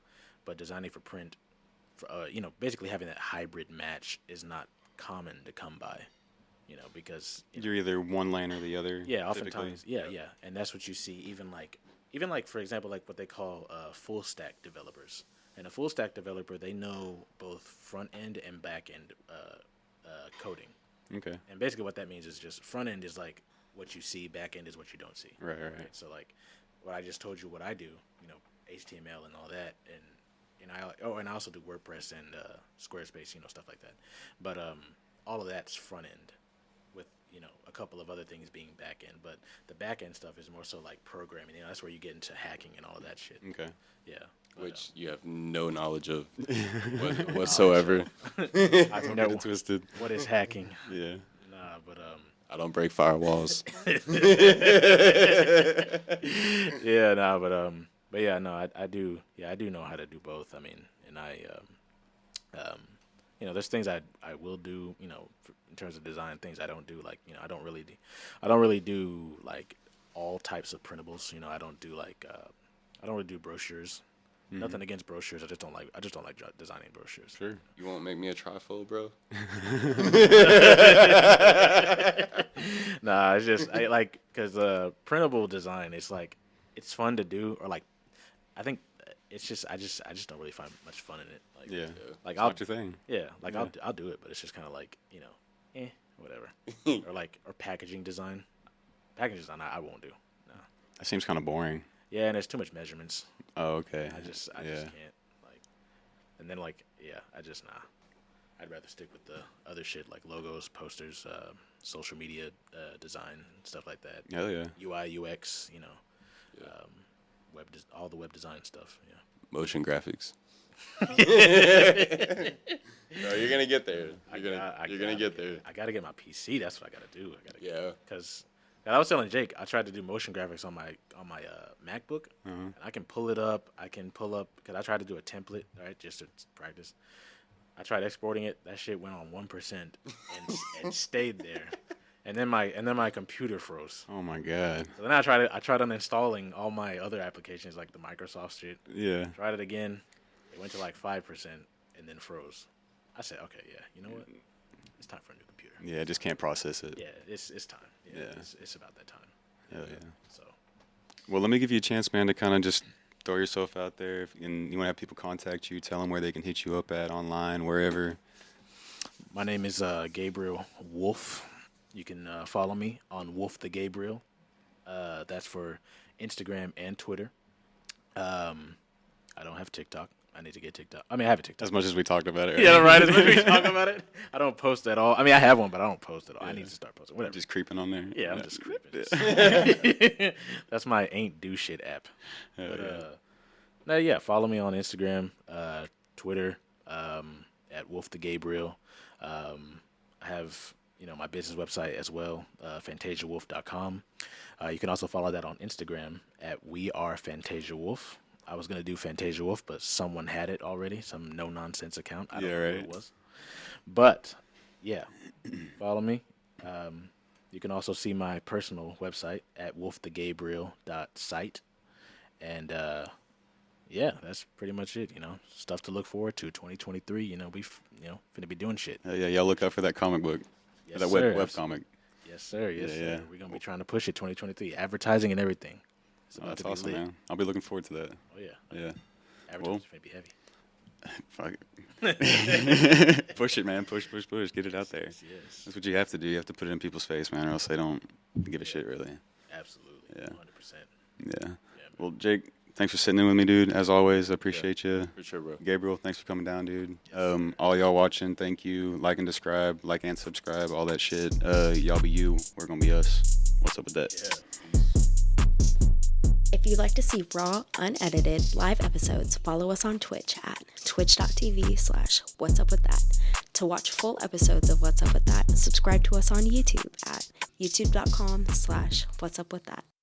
but designing for print, basically having that hybrid match is not common to come by, because... You're either one lane or the other. Yeah, oftentimes, yeah. And that's what you see, even like, for example, like what they call full stack developers. And a full stack developer, they know both front end and back end coding. Okay. And basically what that means is just front end is like what you see, back end is what you don't see. Right. So like what I just told you what I do, HTML and all that, and I also do WordPress and Squarespace, stuff like that. But all of that's front end with, a couple of other things being back end. But the back end stuff is more so like programming. That's where you get into hacking and all of that shit. Okay. Yeah. Which you have no knowledge of whatsoever. I Don't get it twisted. What is hacking? Yeah. Nah, but I don't break firewalls. yeah, nah, but yeah, no, I do. Yeah, I do know how to do both. I mean, and there's things I will do. In terms of design, things I don't do. Like, I don't really do like all types of printables. I don't do like I don't really do brochures. Mm-hmm. Nothing against brochures. I just don't like designing brochures. Sure. You won't make me a trifold, bro? Nah, it's just because printable design. It's like it's fun to do, or like I think it's just I just don't really find much fun in it. Like, Yeah. Like it's I'll not your thing. Yeah, like I'll do it, but it's just kind of like whatever. or packaging design. Packaging design I won't do. No. That seems kind of boring. Yeah, and there's too much measurements. Oh, okay. I just can't and then I'd rather stick with the other shit like logos, posters, social media design, stuff like that. Hell yeah. UI, UX, all the web design stuff. Yeah. Motion graphics. No, you're gonna get there. You're gonna get there. I gotta get my PC. That's what I gotta do. Yeah. Because I was telling Jake, I tried to do motion graphics on my MacBook, and I can pull it up. I can pull up because I tried to do a template, right, just to practice. I tried exporting it. That shit went on 1% and stayed there. And then my computer froze. Oh my god. So then I tried uninstalling all my other applications like the Microsoft shit. Yeah. Tried it again. It went to like 5% and then froze. I said, okay, yeah, you know what? It's time for a new computer. Yeah, I just can't process it. Yeah, it's time. Yeah. Yeah. It's about that time. Hell yeah. So. Well, let me give you a chance, man, to kind of just throw yourself out there. And you want to have people contact you, tell them where they can hit you up at online, wherever. My name is Gabriel Wolf. You can follow me on Wolf the Gabriel. That's for Instagram and Twitter. I don't have TikTok. I need to get TikTok. I mean, I have a TikTok. As much as we talked about it. Yeah, right. As much as we talk about it. I don't post at all. I mean, I have one, but I don't post at all. Yeah. I need to start posting. Whatever. Just creeping on there. Yeah, I'm just creeping. That's my ain't do shit app. But follow me on Instagram, Twitter, at Wolf the Gabriel. I have my business website as well, FantasiaWolf.com. You can also follow that on Instagram at We Are Fantasia Wolf. I was gonna do Fantasia Wolf, but someone had it already, some no nonsense account. I don't know who it was. But yeah, follow me. You can also see my personal website at wolfthegabriel.site. And that's pretty much it. Stuff to look forward to. 2023. We finna be doing shit. Yeah, y'all look out for that comic book. Yes, that sir. web comic. Yes, sir. Yes, Yeah, sir. yeah. We're gonna be trying to push it 2023. Advertising and everything. It's about That's to be awesome, lit. man. I'll be looking forward to that. Oh yeah. Yeah. Advertising's gonna be heavy. Fuck it. Push it, man. Push. Get it out there. Yes. That's what you have to do. You have to put it in people's face, man, or else they don't give a shit, really. Absolutely. Yeah. 100%. Yeah. Man. Well, Jake, thanks for sitting in with me, dude. As always, I appreciate you. For sure, bro. Gabriel, thanks for coming down, dude. All y'all watching, thank you. Like and subscribe, all that shit. Y'all be you. We're going to be us. What's up with that? Yeah. If you'd like to see raw, unedited, live episodes, follow us on Twitch at twitch.tv/whatsupwiththat. To watch full episodes of What's Up With That, subscribe to us on YouTube at youtube.com/whatsupwiththat.